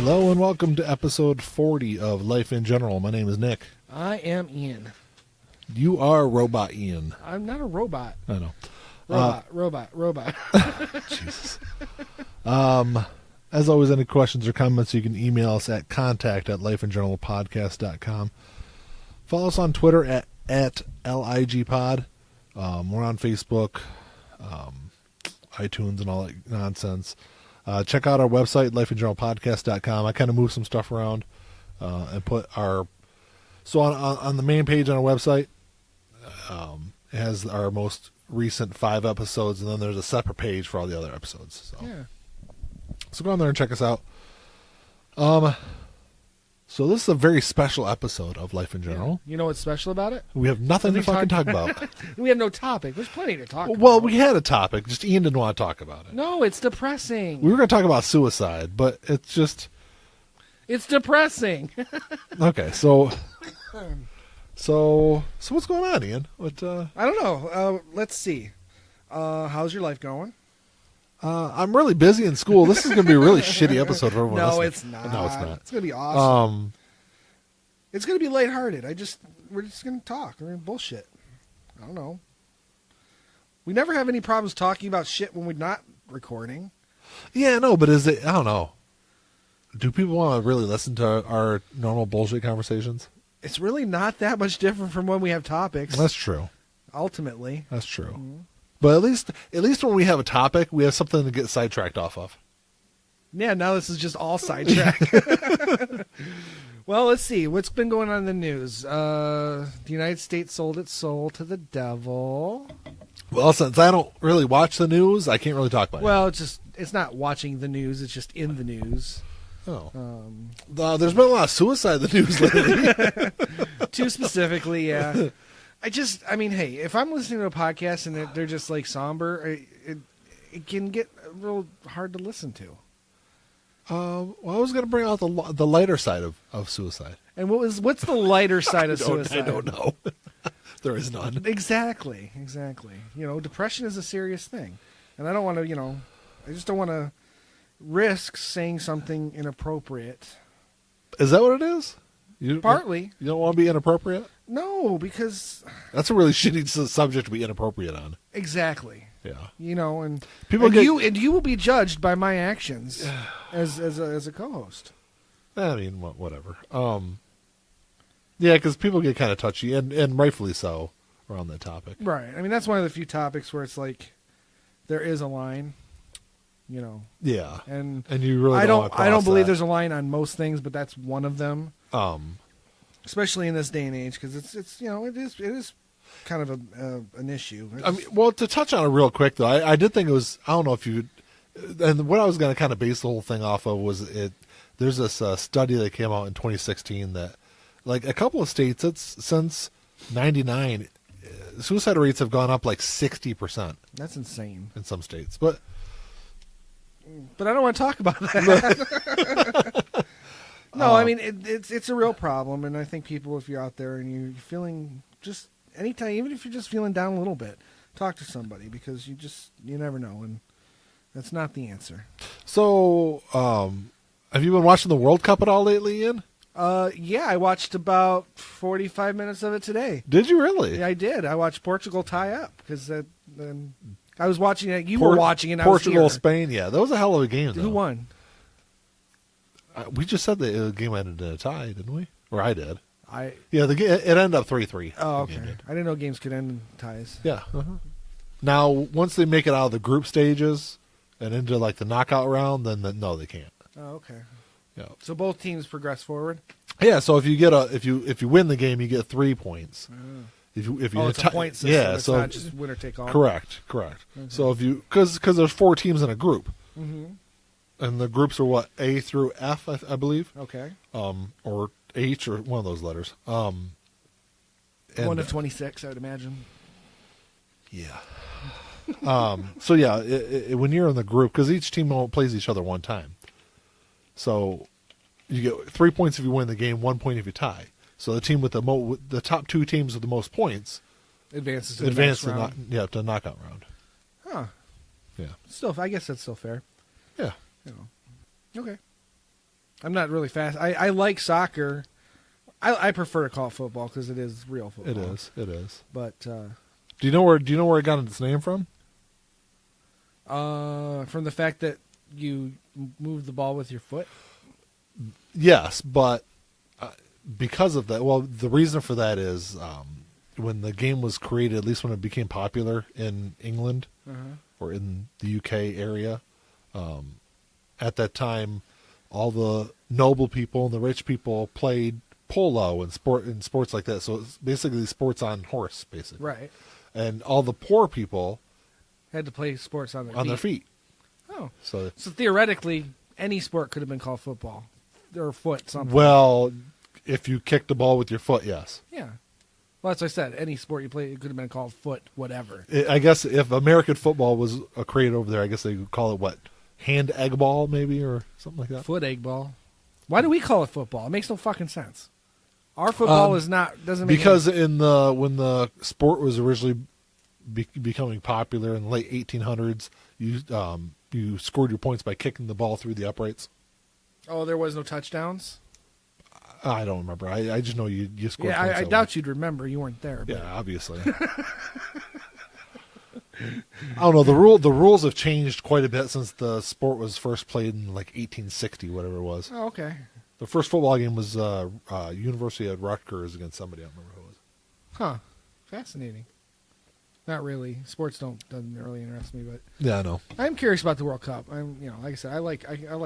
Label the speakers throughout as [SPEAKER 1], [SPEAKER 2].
[SPEAKER 1] Hello and welcome to episode 40 of Life in General. My name is Nick.
[SPEAKER 2] I am Ian.
[SPEAKER 1] You are Robot Ian.
[SPEAKER 2] I'm not a robot.
[SPEAKER 1] I know.
[SPEAKER 2] Robot.
[SPEAKER 1] Jesus. As always, any questions or comments, you can email us at contact@lifeingeneralpodcast.com. Follow us on Twitter at LIGpod. We're on Facebook, iTunes, and all that nonsense. Check out our website, lifeingeneralpodcast.com. I kind of moved some stuff around and put our... So on the main page on our website, it has our most recent 5 episodes, and then there's a separate page for all the other episodes. So,
[SPEAKER 2] Yeah.
[SPEAKER 1] So go on there and check us out. So this is a very special episode of Life in General.
[SPEAKER 2] You know what's special about it?
[SPEAKER 1] We have nothing to fucking talk about.
[SPEAKER 2] We have no topic. There's plenty to talk about.
[SPEAKER 1] Well, we had a topic, just Ian didn't want to talk about it.
[SPEAKER 2] No, it's depressing.
[SPEAKER 1] We were going to talk about suicide, but it's just...
[SPEAKER 2] It's depressing.
[SPEAKER 1] Okay, so what's going on, Ian? What?
[SPEAKER 2] I don't know. Let's see. How's your life going?
[SPEAKER 1] I'm really busy in school. This is going to be a really shitty episode for everyone.
[SPEAKER 2] No,
[SPEAKER 1] listening.
[SPEAKER 2] it's not.
[SPEAKER 1] No, it's not.
[SPEAKER 2] It's going to be awesome. It's going to be lighthearted. We're just going to talk. I mean, bullshit. I don't know. We never have any problems talking about shit when we're not recording.
[SPEAKER 1] Yeah, no, but is it? I don't know. Do people want to really listen to our normal bullshit conversations?
[SPEAKER 2] It's really not that much different from when we have topics.
[SPEAKER 1] That's true.
[SPEAKER 2] Ultimately.
[SPEAKER 1] That's true. Mm-hmm. But at least when we have a topic, we have something to get sidetracked off of.
[SPEAKER 2] Yeah, now this is just all sidetrack. Well, let's see. What's been going on in the news? The United States sold its soul to the devil.
[SPEAKER 1] Well, since I don't really watch the news, I can't really talk about it.
[SPEAKER 2] Well, it's not watching the news. It's just in the news.
[SPEAKER 1] Oh. There's been a lot of suicide in the news lately.
[SPEAKER 2] Too specifically, yeah. I mean, hey, if I'm listening to a podcast and they're just like somber, it can get real hard to listen to.
[SPEAKER 1] Well, I was going to bring out the lighter side of suicide.
[SPEAKER 2] And what's the lighter side of suicide?
[SPEAKER 1] I don't know. There is none.
[SPEAKER 2] Exactly. You know, depression is a serious thing. And I don't want to, I just don't want to risk saying something inappropriate.
[SPEAKER 1] Is that what it is?
[SPEAKER 2] Partly.
[SPEAKER 1] You don't want to be inappropriate?
[SPEAKER 2] No, because...
[SPEAKER 1] That's a really shitty subject to be inappropriate on.
[SPEAKER 2] Exactly.
[SPEAKER 1] Yeah.
[SPEAKER 2] And
[SPEAKER 1] people
[SPEAKER 2] you will be judged by my actions as a co-host.
[SPEAKER 1] I mean, whatever. Yeah, because people get kind of touchy, and rightfully so, around that topic.
[SPEAKER 2] Right. I mean, that's one of the few topics where it's like there is a line,
[SPEAKER 1] Yeah.
[SPEAKER 2] And
[SPEAKER 1] you really
[SPEAKER 2] I don't believe
[SPEAKER 1] that.
[SPEAKER 2] there's a line on most things, but that's one of them. Especially in this day and age, because it is kind of an issue.
[SPEAKER 1] I mean, well, to touch on it real quick though, I did think it was. I don't know if you. And what I was going to kind of base the whole thing off of was there's this study that came out in 2016 that, like, a couple of states, since '99, suicide rates have gone up like 60%.
[SPEAKER 2] That's insane
[SPEAKER 1] in some states, but
[SPEAKER 2] I don't want to talk about that. No, I mean it's a real problem, and I think people, if you're out there and you're feeling just anytime, even if you're just feeling down a little bit, talk to somebody, because you never know, and that's not the answer.
[SPEAKER 1] So, have you been watching the World Cup at all lately, Ian?
[SPEAKER 2] Yeah, I watched about 45 minutes of it today.
[SPEAKER 1] Did you really?
[SPEAKER 2] Yeah, I did. I watched Portugal tie up because I was watching it. You were watching it.
[SPEAKER 1] Portugal, Spain. Yeah, that was a hell of a game. Though.
[SPEAKER 2] Who won?
[SPEAKER 1] We just said the game ended in a tie, didn't we? Or I did.
[SPEAKER 2] It
[SPEAKER 1] ended up 3-3.
[SPEAKER 2] Oh, okay. I didn't know games could end in ties.
[SPEAKER 1] Yeah. Uh-huh. Now, once they make it out of the group stages and into like the knockout round, then no, they can't.
[SPEAKER 2] Oh, okay.
[SPEAKER 1] Yeah.
[SPEAKER 2] So both teams progress forward.
[SPEAKER 1] Yeah. So if you win the game, you get 3 points. If you
[SPEAKER 2] it's a point system.
[SPEAKER 1] Yeah.
[SPEAKER 2] It's
[SPEAKER 1] so
[SPEAKER 2] not just winner take all.
[SPEAKER 1] Correct. Okay. So because there's 4 teams in a group. Mm-hmm. And the groups are what, A through F, I believe.
[SPEAKER 2] Okay.
[SPEAKER 1] Or H, or one of those letters.
[SPEAKER 2] 1 of 26, I would imagine.
[SPEAKER 1] Yeah. So yeah, when you're in the group, because each team plays each other one time, so you get 3 points if you win the game, 1 point if you tie. So the team with the top 2 teams with the most points
[SPEAKER 2] advances to the next round.
[SPEAKER 1] To the knockout round.
[SPEAKER 2] Huh.
[SPEAKER 1] Yeah.
[SPEAKER 2] Still, I guess that's still fair.
[SPEAKER 1] Yeah.
[SPEAKER 2] Okay. I'm not really fast. I like soccer. I prefer to call it football because it is real football.
[SPEAKER 1] It is.
[SPEAKER 2] But
[SPEAKER 1] do you know where it got its name from?
[SPEAKER 2] From the fact that you move the ball with your foot.
[SPEAKER 1] Yes, but because of that, well, the reason for that is when the game was created, at least when it became popular in England or in the UK area, at that time, all the noble people and the rich people played polo and sports like that. So it's basically sports on horse, basically.
[SPEAKER 2] Right.
[SPEAKER 1] And all the poor people
[SPEAKER 2] had to play sports on
[SPEAKER 1] their feet.
[SPEAKER 2] Oh.
[SPEAKER 1] So
[SPEAKER 2] theoretically, any sport could have been called football or foot something.
[SPEAKER 1] Well, if you kick the ball with your foot, yes.
[SPEAKER 2] Yeah. Well, that's what I said. Any sport you play, it could have been called foot, whatever.
[SPEAKER 1] I guess if American football was created over there, I guess they would call it what? Hand egg ball, maybe, or something like that?
[SPEAKER 2] Foot egg ball. Why do we call it football? It makes no fucking sense. Our football doesn't make
[SPEAKER 1] because when the sport was originally becoming popular in the late 1800s, you scored your points by kicking the ball through the uprights.
[SPEAKER 2] Oh, there was no touchdowns?
[SPEAKER 1] I don't remember. I just know you scored points.
[SPEAKER 2] Yeah, I doubt you'd remember. You weren't there. But.
[SPEAKER 1] Yeah, obviously. I don't know. The rules have changed quite a bit since the sport was first played in like 1860, whatever it was.
[SPEAKER 2] Oh, okay.
[SPEAKER 1] The first football game was University of Rutgers against somebody. I don't remember who it was.
[SPEAKER 2] Huh. Fascinating. Not really. Sports doesn't really interest me, but
[SPEAKER 1] yeah, I know.
[SPEAKER 2] I'm curious about the World Cup. Like I said, I like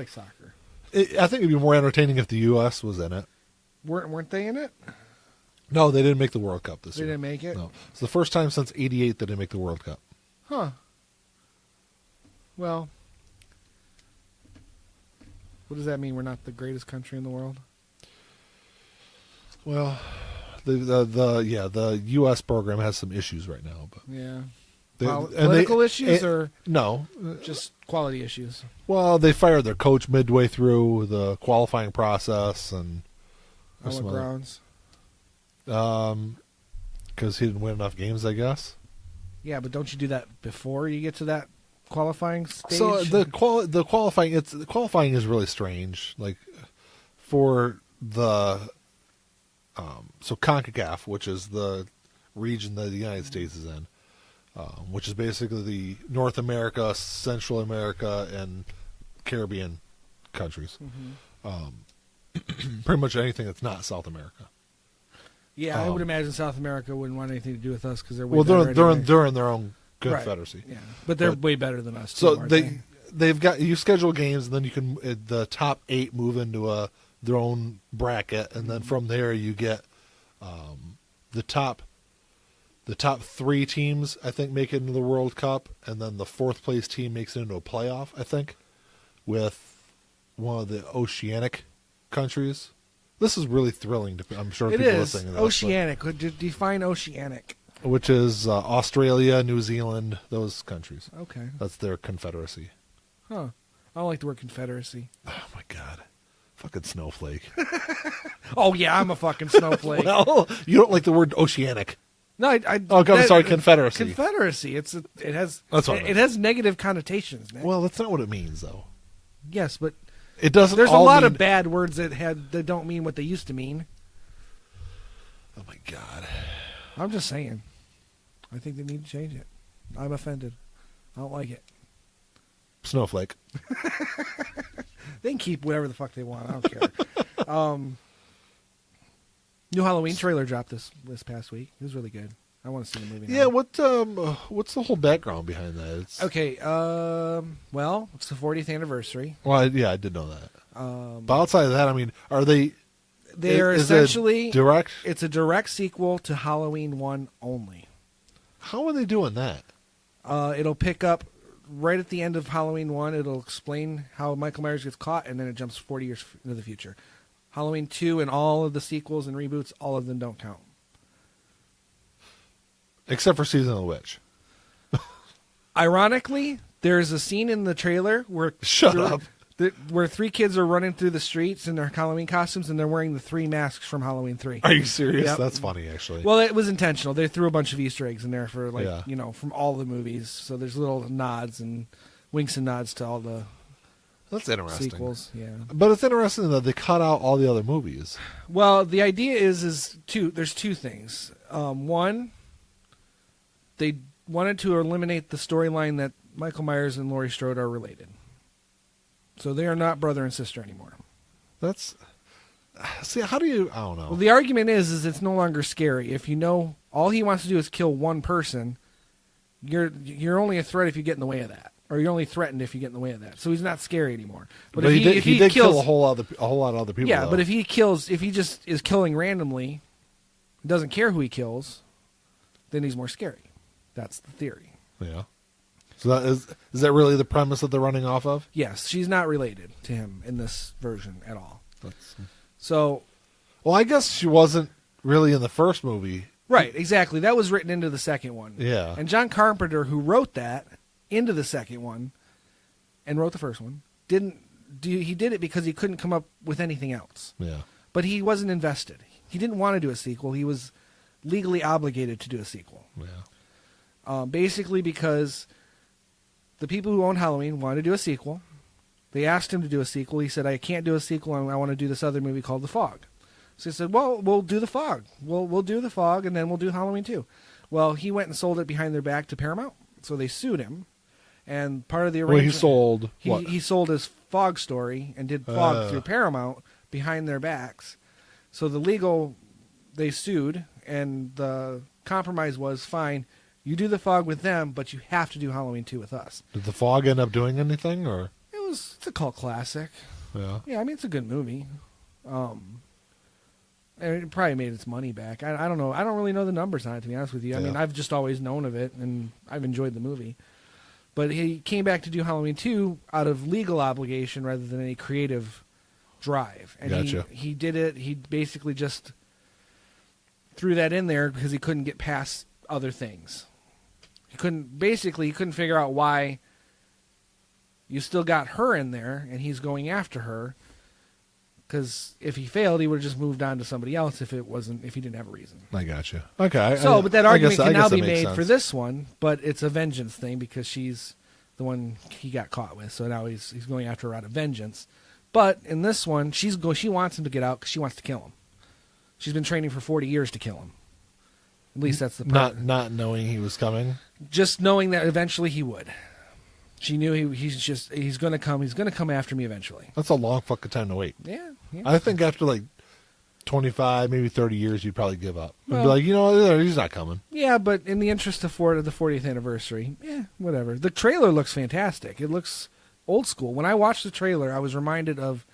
[SPEAKER 2] soccer.
[SPEAKER 1] I think it'd be more entertaining if the U.S. was in it.
[SPEAKER 2] Weren't they in it?
[SPEAKER 1] No, they didn't make the World Cup this year.
[SPEAKER 2] They didn't make it?
[SPEAKER 1] No. It's the first time since '88 that they make the World Cup.
[SPEAKER 2] Huh. Well, what does that mean? We're not the greatest country in the world?
[SPEAKER 1] Well, the U.S. program has some issues right now, but
[SPEAKER 2] yeah,
[SPEAKER 1] political
[SPEAKER 2] issues or
[SPEAKER 1] no,
[SPEAKER 2] just quality issues.
[SPEAKER 1] Well, they fired their coach midway through the qualifying process, and
[SPEAKER 2] on what grounds?
[SPEAKER 1] Because he didn't win enough games, I guess.
[SPEAKER 2] Yeah, but don't you do that before you get to that qualifying stage?
[SPEAKER 1] So the qualifying is really strange. Like for the so CONCACAF, which is the region that the United States is in, which is basically the North America, Central America, and Caribbean countries. Pretty much anything that's not South America.
[SPEAKER 2] Yeah, I would imagine South America wouldn't want anything to do with us because they're
[SPEAKER 1] they're in their own confederacy.
[SPEAKER 2] Right. Yeah, but they're way better than us.
[SPEAKER 1] So
[SPEAKER 2] too,
[SPEAKER 1] they've got you schedule games, and then you can the top 8 move into their own bracket, and then from there you get the top 3 teams. I think make it into the World Cup, and then the 4th place team makes it into a playoff. I think with one of the oceanic countries. This is really thrilling. I'm sure people listening to this.
[SPEAKER 2] Oceanic. Define oceanic.
[SPEAKER 1] Which is Australia, New Zealand, those countries.
[SPEAKER 2] Okay.
[SPEAKER 1] That's their confederacy.
[SPEAKER 2] Huh. I don't like the word confederacy.
[SPEAKER 1] Oh, my God. Fucking snowflake.
[SPEAKER 2] Oh, yeah, I'm a fucking snowflake.
[SPEAKER 1] Well, you don't like the word oceanic.
[SPEAKER 2] No,
[SPEAKER 1] I'm sorry, confederacy.
[SPEAKER 2] Confederacy. It has negative connotations, Nick.
[SPEAKER 1] Well, that's not what it means, though.
[SPEAKER 2] Yes, but
[SPEAKER 1] it doesn't.
[SPEAKER 2] There's a lot of bad words that don't mean what they used to mean.
[SPEAKER 1] Oh my God!
[SPEAKER 2] I'm just saying. I think they need to change it. I'm offended. I don't like it.
[SPEAKER 1] Snowflake.
[SPEAKER 2] They can keep whatever the fuck they want. I don't care. New Halloween trailer dropped this past week. It was really good. I want to see the movie now.
[SPEAKER 1] Yeah, what's the whole background behind that?
[SPEAKER 2] Well, it's the 40th anniversary.
[SPEAKER 1] Well, I did know that. But outside of that, I mean, are they?
[SPEAKER 2] They are essentially
[SPEAKER 1] direct.
[SPEAKER 2] It's a direct sequel to Halloween 1 only.
[SPEAKER 1] How are they doing that?
[SPEAKER 2] It'll pick up right at the end of Halloween 1. It'll explain how Michael Myers gets caught, and then it jumps 40 years into the future. Halloween 2 and all of the sequels and reboots, all of them don't count.
[SPEAKER 1] Except for Season of the Witch.
[SPEAKER 2] Ironically, there's a scene in the trailer where where 3 kids are running through the streets in their Halloween costumes, and they're wearing the 3 masks from Halloween 3.
[SPEAKER 1] Are you serious?
[SPEAKER 2] Yep.
[SPEAKER 1] That's funny, actually.
[SPEAKER 2] Well, it was intentional. They threw a bunch of Easter eggs in there for from all the movies. So there's little nods and winks and nods to all the
[SPEAKER 1] That's interesting.
[SPEAKER 2] sequels. Yeah,
[SPEAKER 1] but it's interesting that they cut out all the other movies.
[SPEAKER 2] well, the idea is there's two things. One, they wanted to eliminate the storyline that Michael Myers and Laurie Strode are related. So they are not brother and sister anymore.
[SPEAKER 1] That's... See, how do you... I don't know.
[SPEAKER 2] Well, the argument is it's no longer scary. If you know all he wants to do is kill one person, you're only a threat if you get in the way of that. Or you're only threatened if you get in the way of that. So he's not scary anymore.
[SPEAKER 1] But if he did kill a whole lot of other people.
[SPEAKER 2] Yeah,
[SPEAKER 1] though.
[SPEAKER 2] but if he just is killing randomly, doesn't care who he kills, then he's more scary. That's the theory.
[SPEAKER 1] Yeah. So that is that really the premise that they're running off of?
[SPEAKER 2] Yes, she's not related to him in this version at all. So,
[SPEAKER 1] well, I guess she wasn't really in the first movie.
[SPEAKER 2] Right, exactly. That was written into the second one.
[SPEAKER 1] Yeah.
[SPEAKER 2] And John Carpenter, who wrote that into the second one and wrote the first one, he did it because he couldn't come up with anything else.
[SPEAKER 1] Yeah.
[SPEAKER 2] But he wasn't invested. He didn't want to do a sequel. He was legally obligated to do a sequel.
[SPEAKER 1] Yeah.
[SPEAKER 2] Basically because the people who own Halloween wanted to do a sequel. They asked him to do a sequel. He said, I can't do a sequel. I want to do this other movie called The Fog. So he said, well, we'll do The Fog. We'll do The Fog, and then we'll do Halloween 2. Well, he went and sold it behind their back to Paramount. So they sued him. And part of the arrangement...
[SPEAKER 1] Well, he sold what?
[SPEAKER 2] He sold his Fog story and did Fog through Paramount behind their backs. So they sued, and the compromise was, fine, you do The Fog with them, but you have to do Halloween 2 with us.
[SPEAKER 1] Did The Fog end up doing anything, or...?
[SPEAKER 2] It's a cult classic.
[SPEAKER 1] Yeah.
[SPEAKER 2] Yeah, I mean, it's a good movie. And it probably made its money back. I don't know. I don't really know the numbers on it, to be honest with you. I mean, I've just always known of it, and I've enjoyed the movie. But he came back to do Halloween 2 out of legal obligation rather than any creative drive. And
[SPEAKER 1] gotcha.
[SPEAKER 2] he did it. He basically just threw that in there because he couldn't get past other things. He couldn't figure out why you still got her in there, and he's going after her. Because if he failed, he would have just moved on to somebody else if he didn't have a reason.
[SPEAKER 1] I gotcha. Okay.
[SPEAKER 2] But that argument can now be made
[SPEAKER 1] sense
[SPEAKER 2] for this one, but it's a vengeance thing because she's the one he got caught with. So now he's going after her out of vengeance. But in this one, she wants him to get out because she wants to kill him. She's been training for 40 years to kill him. At least that's the part.
[SPEAKER 1] Not knowing he was coming?
[SPEAKER 2] Just knowing that eventually he would. She knew he's going to come. He's going to come after me eventually.
[SPEAKER 1] That's a long fucking time to wait.
[SPEAKER 2] Yeah.
[SPEAKER 1] I think after like 25, maybe 30 years, you'd probably give up. You'd
[SPEAKER 2] Well,
[SPEAKER 1] be like, he's not coming.
[SPEAKER 2] Yeah, but in the interest of the 40th anniversary, whatever. The trailer looks fantastic. It looks old school. When I watched the trailer, I was reminded of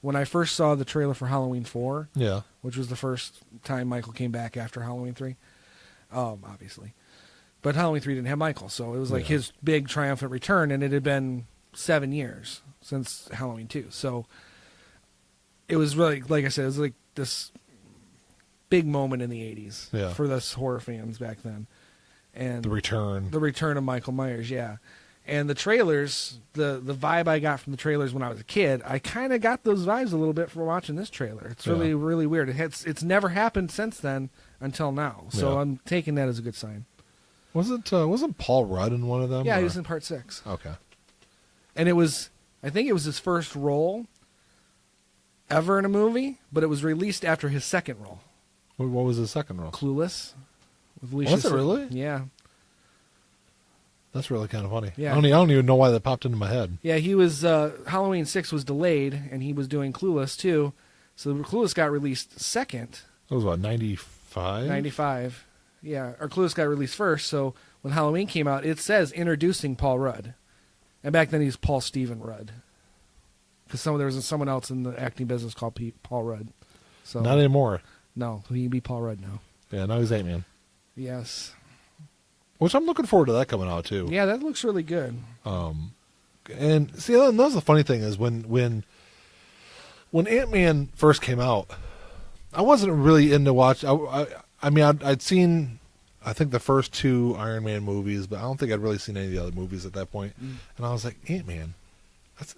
[SPEAKER 2] when I first saw the trailer for Halloween 4.
[SPEAKER 1] Yeah.
[SPEAKER 2] Which was the first time Michael came back after Halloween 3. Obviously. But Halloween 3 didn't have Michael, so it was like his big triumphant return, and it had been 7 years since Halloween 2. So it was really, like I said, it was like this big moment in the 80s for us horror fans back then. And
[SPEAKER 1] the return
[SPEAKER 2] of Michael Myers, yeah. And the trailers, the vibe I got from the trailers when I was a kid, I kind of got those vibes a little bit from watching this trailer. It's really, really weird. It's never happened since then until now. So I'm taking that as a good sign.
[SPEAKER 1] Wasn't Paul Rudd in one of them?
[SPEAKER 2] Yeah, he was in part 6.
[SPEAKER 1] Okay.
[SPEAKER 2] And I think it was his first role ever in a movie, but it was released after his second role.
[SPEAKER 1] What was his second role?
[SPEAKER 2] Clueless. With Alicia
[SPEAKER 1] Was it really?
[SPEAKER 2] Yeah.
[SPEAKER 1] That's really kind of funny.
[SPEAKER 2] Yeah.
[SPEAKER 1] I don't even know why that popped into my head.
[SPEAKER 2] Yeah, he was, Halloween 6 was delayed, and he was doing Clueless too. So Clueless got released second.
[SPEAKER 1] That was what, 95?
[SPEAKER 2] 95. Yeah, or Clueless got released first, so when Halloween came out, it says introducing Paul Rudd. And back then he was Paul Stephen Rudd. Because there was someone else in the acting business called Paul Rudd. So
[SPEAKER 1] not anymore.
[SPEAKER 2] No, he can be Paul Rudd now.
[SPEAKER 1] Yeah, now he's Ant-Man.
[SPEAKER 2] Yes.
[SPEAKER 1] Which I'm looking forward to that coming out too.
[SPEAKER 2] Yeah, that looks really good.
[SPEAKER 1] And see, that was the funny thing is when Ant-Man first came out, I wasn't really into watch. I mean, I'd seen, I think, the first 2 Iron Man movies, but I don't think I'd really seen any of the other movies at that point. And I was like, Ant-Man, that's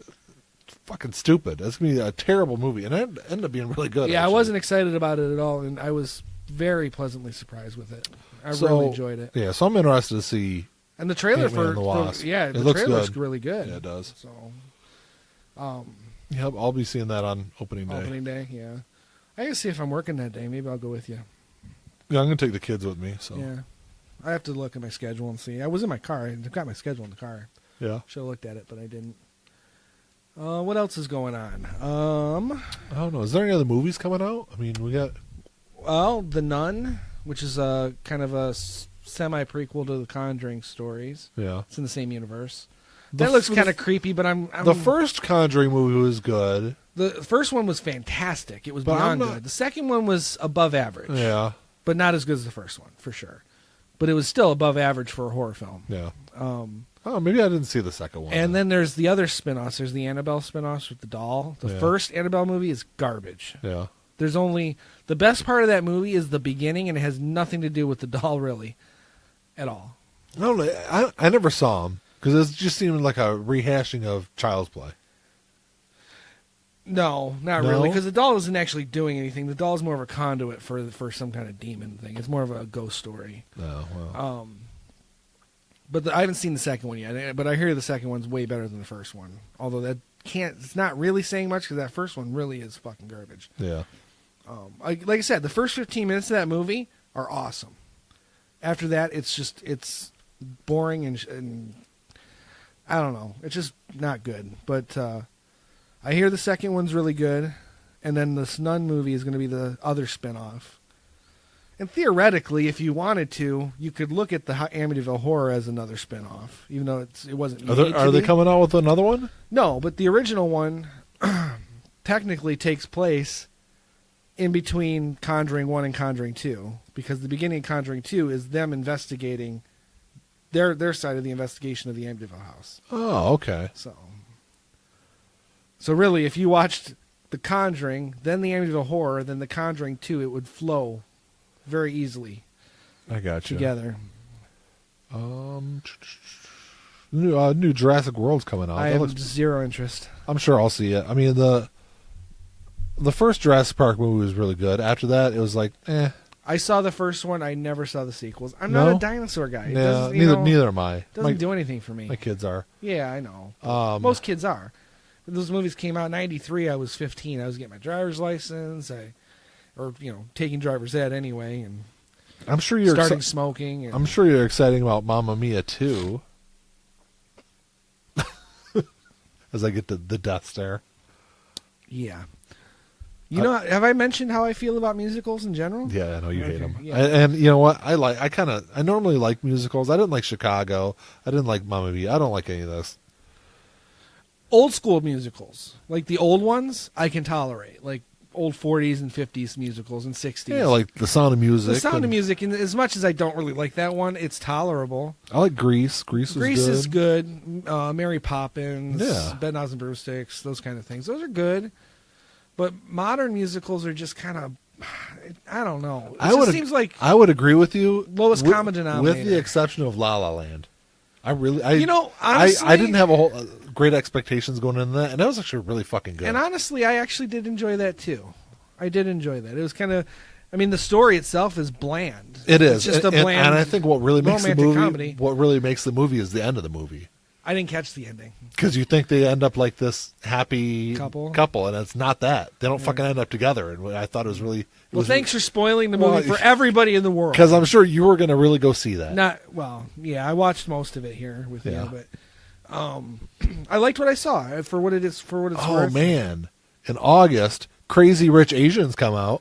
[SPEAKER 1] fucking stupid. That's going to be a terrible movie. And it ended up being really good.
[SPEAKER 2] Yeah,
[SPEAKER 1] actually.
[SPEAKER 2] I wasn't excited about it at all, and I was very pleasantly surprised with it. I really enjoyed it.
[SPEAKER 1] Yeah, so I'm interested to see.
[SPEAKER 2] And the trailer
[SPEAKER 1] Ant-Man and the Wasp.
[SPEAKER 2] the trailer looks really good.
[SPEAKER 1] Yeah, it does.
[SPEAKER 2] So
[SPEAKER 1] Yep, I'll be seeing that on opening day.
[SPEAKER 2] Opening day, yeah. I gotta see if I'm working that day. Maybe I'll go with you.
[SPEAKER 1] Yeah, I'm gonna take the kids with me. So
[SPEAKER 2] yeah, I have to look at my schedule and see. I was in my car. I got my schedule in the car.
[SPEAKER 1] Yeah,
[SPEAKER 2] should have looked at it, but I didn't. What else is going on?
[SPEAKER 1] I don't know. Is there any other movies coming out? I mean, we got.
[SPEAKER 2] Well, The Nun, which is kind of a semi prequel to the Conjuring stories.
[SPEAKER 1] Yeah,
[SPEAKER 2] it's in the same universe. That looks kind of creepy, but I'm
[SPEAKER 1] the first Conjuring movie was good.
[SPEAKER 2] The first one was fantastic. It was beyond good. The second one was above average.
[SPEAKER 1] Yeah,
[SPEAKER 2] but not as good as the first one for sure. But it was still above average for a horror film.
[SPEAKER 1] Yeah. Maybe I didn't see the second one.
[SPEAKER 2] And then there's the other spin-offs. There's the Annabelle spin-offs with the doll. The first Annabelle movie is garbage.
[SPEAKER 1] Yeah.
[SPEAKER 2] There's only the best part of that movie is the beginning, and it has nothing to do with the doll really, at all.
[SPEAKER 1] No, I never saw them because it just seemed like a rehashing of Child's Play.
[SPEAKER 2] No, not really, because the doll isn't actually doing anything. The doll is more of a conduit for some kind of demon thing. It's more of a ghost story.
[SPEAKER 1] Oh, well.
[SPEAKER 2] But I haven't seen the second one yet. But I hear the second one's way better than the first one. Although it's not really saying much because that first one really is fucking garbage.
[SPEAKER 1] Yeah.
[SPEAKER 2] Like I said, the first 15 minutes of that movie are awesome. After that, it's boring and I don't know. It's just not good. But I hear the second one's really good, and then this Nun movie is going to be the other spinoff. And theoretically, if you wanted to, you could look at the Amityville Horror as another spinoff, even though it wasn't.
[SPEAKER 1] Are they coming out with another one?
[SPEAKER 2] No, but the original one technically takes place in between Conjuring 1 and Conjuring 2, because the beginning of Conjuring 2 is them investigating their side of the investigation of the Amityville house.
[SPEAKER 1] Oh, okay.
[SPEAKER 2] So really, if you watched The Conjuring, then the Amityville Horror, then The Conjuring 2, it would flow very easily.
[SPEAKER 1] I got you.
[SPEAKER 2] Together.
[SPEAKER 1] New Jurassic World's coming out.
[SPEAKER 2] I have zero interest.
[SPEAKER 1] I'm sure I'll see it. I mean, the first Jurassic Park movie was really good. After that, it was like, eh.
[SPEAKER 2] I saw the first one. I never saw the sequels. I'm not a dinosaur guy.
[SPEAKER 1] Yeah, neither am I.
[SPEAKER 2] Doesn't do anything for me.
[SPEAKER 1] My kids are.
[SPEAKER 2] Yeah, I know. Most kids are. When those movies came out in '93, I was 15. I was getting my driver's license. Taking driver's ed anyway, and
[SPEAKER 1] I'm sure you're
[SPEAKER 2] starting smoking.
[SPEAKER 1] I'm sure you're excited about Mamma Mia 2. As I get to the death stare.
[SPEAKER 2] Yeah. Have I mentioned how I feel about musicals in general?
[SPEAKER 1] Yeah, I know you hate them.
[SPEAKER 2] Yeah.
[SPEAKER 1] And you know what? I normally like musicals. I didn't like Chicago. I didn't like Mamma Mia. I don't like any of this.
[SPEAKER 2] Old school musicals, like the old ones, I can tolerate. Like old 40s and 50s musicals and 60s.
[SPEAKER 1] Yeah, like The Sound of Music.
[SPEAKER 2] The Sound of Music, and as much as I don't really like that one, it's tolerable.
[SPEAKER 1] I like Grease. Grease
[SPEAKER 2] is good. Mary Poppins,
[SPEAKER 1] yeah.
[SPEAKER 2] Bedknobs and Broomsticks, those kind of things. Those are good. But modern musicals are just kind of, I don't know. Seems like
[SPEAKER 1] I would agree with you.
[SPEAKER 2] Lowest common denominator.
[SPEAKER 1] With the exception of La La Land. Honestly,
[SPEAKER 2] I
[SPEAKER 1] didn't have a whole great expectations going into that, and that was actually really fucking good.
[SPEAKER 2] And honestly, I actually did enjoy that too. I did enjoy that. It was kind of, the story itself is bland.
[SPEAKER 1] It is.
[SPEAKER 2] It's just a bland,
[SPEAKER 1] and I think what really makes the movie,
[SPEAKER 2] comedy.
[SPEAKER 1] What really makes the movie is the end of the movie.
[SPEAKER 2] I didn't catch the ending.
[SPEAKER 1] Because you think they end up like this happy couple, and it's not that. They don't fucking end up together, and I thought it was really...
[SPEAKER 2] Thanks for spoiling the movie for everybody in the world.
[SPEAKER 1] Because I'm sure you were going to really go see that.
[SPEAKER 2] I watched most of it here with you, but I liked what I saw for what it's worth.
[SPEAKER 1] Oh, man. In August, Crazy Rich Asians come out.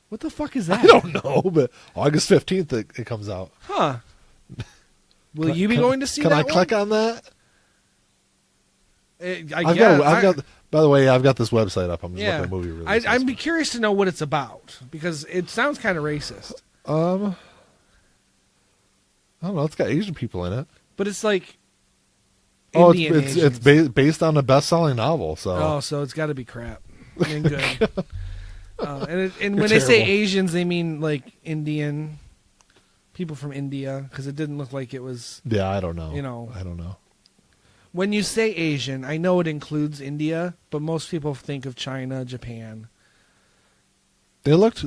[SPEAKER 2] What the fuck is that?
[SPEAKER 1] I don't know, but August 15th it comes out.
[SPEAKER 2] Huh. Will you be going to see that
[SPEAKER 1] Can I click on that?
[SPEAKER 2] I've got.
[SPEAKER 1] By the way, I've got this website up. I'm just looking at movie releases.
[SPEAKER 2] I'd be curious to know what it's about because it sounds kind of racist.
[SPEAKER 1] I don't know. It's got Asian people in it,
[SPEAKER 2] but it's like.
[SPEAKER 1] It's based on a best-selling novel. So
[SPEAKER 2] so it's got to be crap and good. And when they say Asians, they mean like Indian people from India because it didn't look like it was.
[SPEAKER 1] Yeah, I don't know. I don't know.
[SPEAKER 2] When you say Asian, I know it includes India, but most people think of China, Japan.
[SPEAKER 1] It
[SPEAKER 2] looked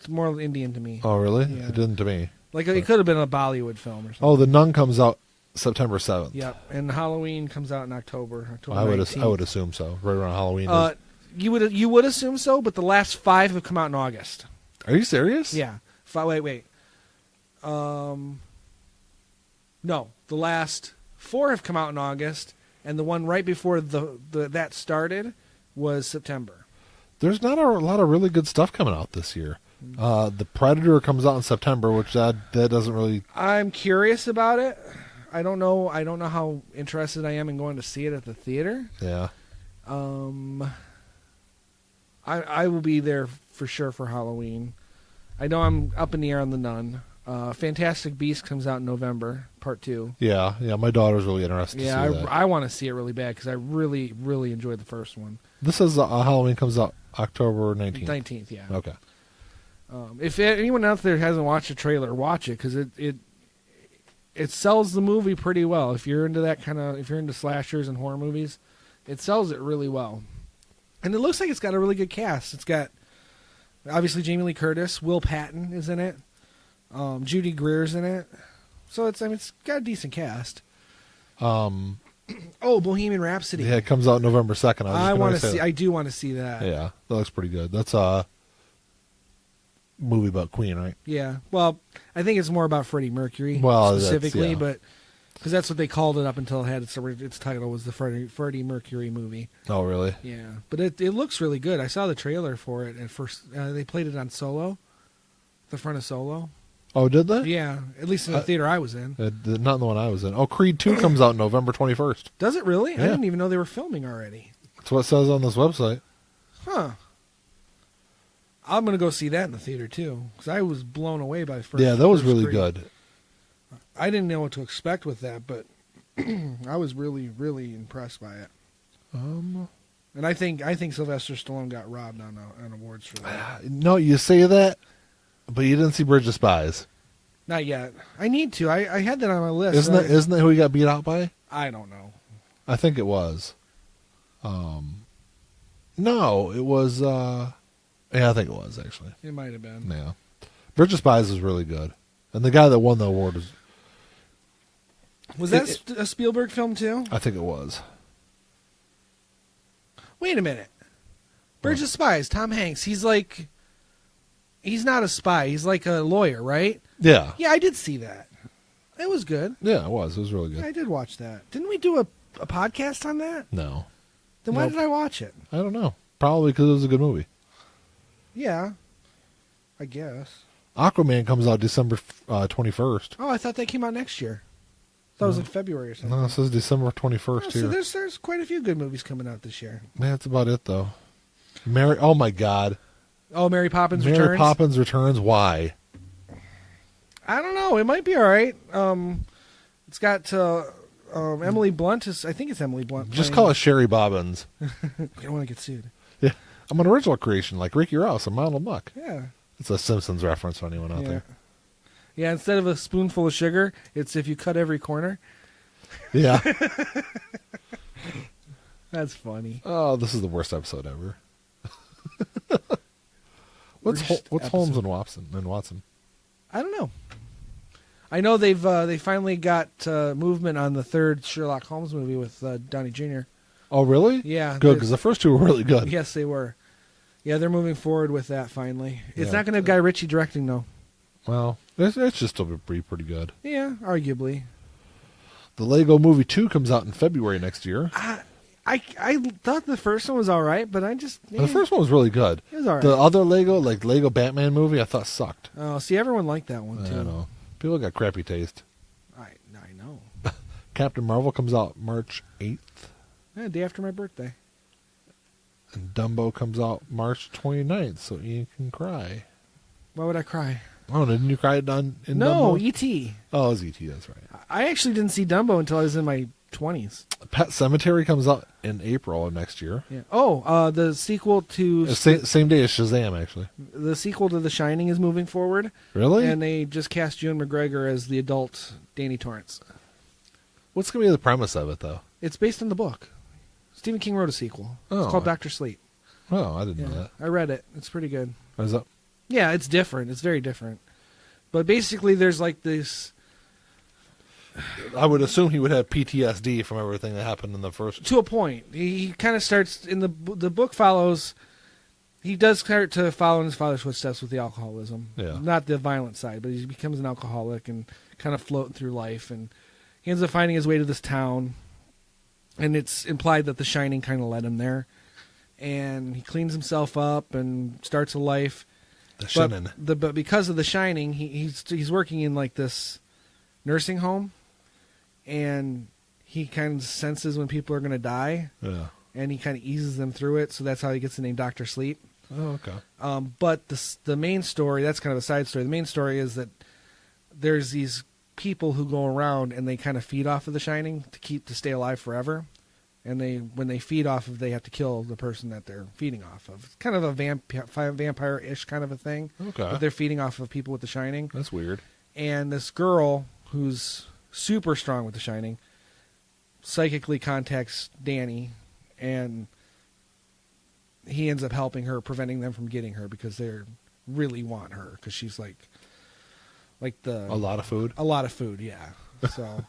[SPEAKER 2] more Indian to me.
[SPEAKER 1] Oh, really?
[SPEAKER 2] Yeah.
[SPEAKER 1] It didn't to me.
[SPEAKER 2] Like it could have been a Bollywood film or something.
[SPEAKER 1] Oh, The Nun comes out September 7th.
[SPEAKER 2] Yep, and Halloween comes out in October.
[SPEAKER 1] I would
[SPEAKER 2] 19th.
[SPEAKER 1] assume so. Right around Halloween.
[SPEAKER 2] You would assume so, but the last 5 have come out in August.
[SPEAKER 1] Are you serious?
[SPEAKER 2] Yeah. Wait. No, the last 4 have come out in August, and the one right before that started was September.
[SPEAKER 1] There's not a lot of really good stuff coming out this year. The Predator comes out in September, which that doesn't really.
[SPEAKER 2] I'm curious about it. I don't know how interested I am in going to see it at the theater.
[SPEAKER 1] Yeah.
[SPEAKER 2] I will be there for sure for Halloween. I know I'm up in the air on The Nun. Fantastic Beasts comes out in November, Part 2.
[SPEAKER 1] Yeah. My daughter's really interested to see that.
[SPEAKER 2] I want to see it really bad because I really, really enjoyed the first one.
[SPEAKER 1] This is Halloween comes out October 19th.
[SPEAKER 2] 19th, yeah.
[SPEAKER 1] Okay.
[SPEAKER 2] If anyone out there hasn't watched the trailer, watch it because it sells the movie pretty well. If you're into if you're into slashers and horror movies, it sells it really well. And it looks like it's got a really good cast. It's got obviously Jamie Lee Curtis, Will Patton is in it, Judy Greer's in it. So it's got a decent cast. Bohemian Rhapsody.
[SPEAKER 1] Yeah, it comes out November 2nd.
[SPEAKER 2] I do want to see that.
[SPEAKER 1] Yeah, that looks pretty good. That's a movie about Queen, right?
[SPEAKER 2] Yeah. Well, I think it's more about Freddie Mercury specifically, but because that's what they called it up until it had its title was the Freddie Mercury movie.
[SPEAKER 1] Oh, really?
[SPEAKER 2] Yeah, but it looks really good. I saw the trailer for it at first. They played it on Solo, the front of Solo.
[SPEAKER 1] Oh, did they?
[SPEAKER 2] Yeah, at least in the theater I was in.
[SPEAKER 1] Not the one I was in. Oh, Creed 2 comes out November 21st.
[SPEAKER 2] Does it really?
[SPEAKER 1] Yeah.
[SPEAKER 2] I didn't even know they were filming already.
[SPEAKER 1] That's what it says on this website.
[SPEAKER 2] Huh. I'm going to go see that in the theater, too, because I was blown away by the first.
[SPEAKER 1] Yeah, that was really
[SPEAKER 2] Creed.
[SPEAKER 1] good.
[SPEAKER 2] I didn't know what to expect with that, but I was really, really impressed by it. And I think Sylvester Stallone got robbed on awards for that.
[SPEAKER 1] No, you say that, but you didn't see Bridge of Spies.
[SPEAKER 2] Not yet. I need to. I had that on my list.
[SPEAKER 1] Isn't that who he got beat out by?
[SPEAKER 2] I don't know.
[SPEAKER 1] I think it was. No, it was. Yeah, I think it was actually.
[SPEAKER 2] It might have been.
[SPEAKER 1] Yeah, Bridge of Spies is really good, and the guy that won the award
[SPEAKER 2] was that a Spielberg film too?
[SPEAKER 1] I think it was.
[SPEAKER 2] Wait a minute. Bridge of Spies. Tom Hanks. He's not a spy. He's like a lawyer, right?
[SPEAKER 1] Yeah.
[SPEAKER 2] Yeah, I did see that. It was good.
[SPEAKER 1] Yeah, it was. It was really good.
[SPEAKER 2] Yeah, I did watch that. Didn't we do a podcast on that?
[SPEAKER 1] No.
[SPEAKER 2] Then why did I watch it?
[SPEAKER 1] I don't know. Probably because it was a good movie.
[SPEAKER 2] Yeah, I guess.
[SPEAKER 1] Aquaman comes out December 21st.
[SPEAKER 2] Oh, I thought that came out next year. I thought it was like February or something.
[SPEAKER 1] No, it says December 21st
[SPEAKER 2] So
[SPEAKER 1] here.
[SPEAKER 2] there's quite a few good movies coming out this year.
[SPEAKER 1] Man, that's about it, though. Oh, my God.
[SPEAKER 2] Oh, Mary Poppins Returns?
[SPEAKER 1] Mary Poppins Returns, why?
[SPEAKER 2] I don't know. It might be all right. It's got Emily Blunt. I think it's Emily Blunt.
[SPEAKER 1] Just call it Sherry Bobbins.
[SPEAKER 2] You don't want to get sued.
[SPEAKER 1] Yeah. I'm an original creation, like Ricky Rouse and Donald Muck.
[SPEAKER 2] Yeah.
[SPEAKER 1] It's a Simpsons reference for anyone out there.
[SPEAKER 2] Yeah, instead of a spoonful of sugar, it's if you cut every corner.
[SPEAKER 1] Yeah.
[SPEAKER 2] That's funny.
[SPEAKER 1] Oh, this is the worst episode ever. What's Holmes and Watson?
[SPEAKER 2] I don't know. I know they finally got movement on the third Sherlock Holmes movie with Downey Jr.
[SPEAKER 1] Oh, really?
[SPEAKER 2] Yeah.
[SPEAKER 1] Good, because the first two were really good.
[SPEAKER 2] Yes, they were. Yeah, they're moving forward with that finally. It's
[SPEAKER 1] Yeah.
[SPEAKER 2] not going to have Guy Ritchie directing, though.
[SPEAKER 1] Well, it's just still be pretty good.
[SPEAKER 2] Yeah, arguably.
[SPEAKER 1] The Lego Movie 2 comes out in February next year.
[SPEAKER 2] I thought the first one was all right, but
[SPEAKER 1] The first one was really good.
[SPEAKER 2] It was all right.
[SPEAKER 1] The other Lego Batman movie, I thought sucked.
[SPEAKER 2] Oh, see, everyone liked that one, too.
[SPEAKER 1] I know. People got crappy taste.
[SPEAKER 2] I know.
[SPEAKER 1] Captain Marvel comes out March 8th.
[SPEAKER 2] Yeah, day after my birthday.
[SPEAKER 1] And Dumbo comes out March 29th, so Ian can cry.
[SPEAKER 2] Why would I cry?
[SPEAKER 1] Oh, didn't you cry in Dumbo?
[SPEAKER 2] No, E.T.
[SPEAKER 1] Oh, it was E.T., that's right.
[SPEAKER 2] I actually didn't see Dumbo until I was in my 20s.
[SPEAKER 1] Pet Sematary comes out in April of next year.
[SPEAKER 2] Yeah. Oh, the sequel to...
[SPEAKER 1] Same day as Shazam, actually.
[SPEAKER 2] The sequel to The Shining is moving forward.
[SPEAKER 1] Really?
[SPEAKER 2] And they just cast Ewan McGregor as the adult Danny Torrance.
[SPEAKER 1] What's going to be the premise of it, though?
[SPEAKER 2] It's based on the book. Stephen King wrote a sequel.
[SPEAKER 1] Oh.
[SPEAKER 2] It's called Dr. Sleep.
[SPEAKER 1] Oh, I didn't know that.
[SPEAKER 2] I read it. It's pretty good.
[SPEAKER 1] What is that?
[SPEAKER 2] Yeah, it's different. It's very different. But basically, there's like this...
[SPEAKER 1] I would assume he would have PTSD from everything that happened in the first.
[SPEAKER 2] To a point, he kind of starts in the book follows. He does start to follow in his father's footsteps with the alcoholism.
[SPEAKER 1] Yeah.
[SPEAKER 2] Not the violent side, but he becomes an alcoholic and kind of floating through life. And he ends up finding his way to this town. And it's implied that The Shining kind of led him there. And he cleans himself up and starts a life. But because of The Shining, he's working in like this nursing home. And he kind of senses when people are going to die.
[SPEAKER 1] Yeah.
[SPEAKER 2] And he kind of eases them through it. So that's how he gets the name Dr. Sleep.
[SPEAKER 1] Oh, okay.
[SPEAKER 2] But the main story, that's kind of a side story. The main story is that there's these people who go around and they kind of feed off of The Shining to stay alive forever. And when they feed off of, they have to kill the person that they're feeding off of. It's kind of a vampire-ish kind of a thing.
[SPEAKER 1] Okay.
[SPEAKER 2] But they're feeding off of people with The Shining.
[SPEAKER 1] That's weird.
[SPEAKER 2] And this girl who's super strong with The Shining psychically contacts Danny, and he ends up helping her, preventing them from getting her because they really want her because she's like
[SPEAKER 1] a lot of food.
[SPEAKER 2] A lot of food, yeah. So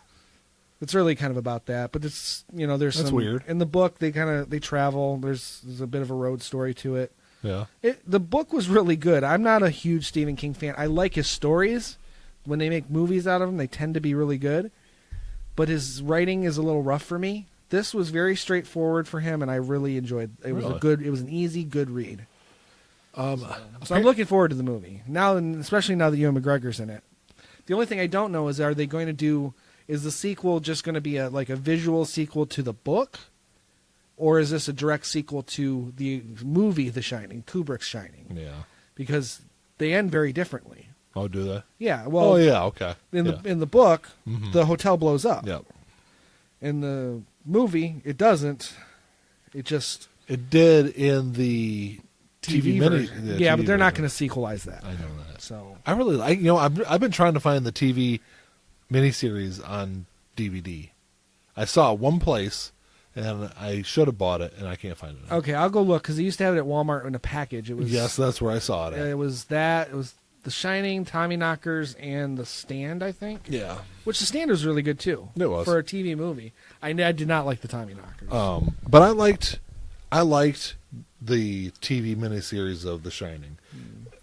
[SPEAKER 2] it's really kind of about that, but it's there's
[SPEAKER 1] that's weird.
[SPEAKER 2] In the book they travel. There's a bit of a road story to it.
[SPEAKER 1] Yeah.
[SPEAKER 2] The book was really good. I'm not a huge Stephen King fan. I like his stories. When they make movies out of them, they tend to be really good. But his writing is a little rough for me. This was very straightforward for him, and I really enjoyed it. It was it was an easy, good read. So I'm looking forward to the movie now, and especially now that Ewan McGregor's in it. The only thing I don't know is, are they going to do? Is the sequel just going to be a visual sequel to the book, or is this a direct sequel to the movie The Shining, Kubrick's Shining?
[SPEAKER 1] Yeah,
[SPEAKER 2] because they end very differently.
[SPEAKER 1] Oh, do they?
[SPEAKER 2] Yeah. Well.
[SPEAKER 1] Oh, yeah. Okay.
[SPEAKER 2] In the book, the hotel blows up.
[SPEAKER 1] Yep.
[SPEAKER 2] In the movie, it doesn't.
[SPEAKER 1] It did in the TV mini.
[SPEAKER 2] Yeah, but they're not going to sequelize that.
[SPEAKER 1] I know that.
[SPEAKER 2] So
[SPEAKER 1] I really like. I've been trying to find the TV miniseries on DVD. I saw it one place, and I should have bought it, and I can't find it.
[SPEAKER 2] Okay, I'll go look because they used to have it at Walmart in a package. It was
[SPEAKER 1] that's where I saw it.
[SPEAKER 2] It was that. It was The Shining, Tommyknockers, and The Stand, I think.
[SPEAKER 1] Yeah.
[SPEAKER 2] Which The Stand was really good too.
[SPEAKER 1] It was
[SPEAKER 2] for a TV movie. I did not like the Tommyknockers.
[SPEAKER 1] But I liked the TV miniseries of The Shining.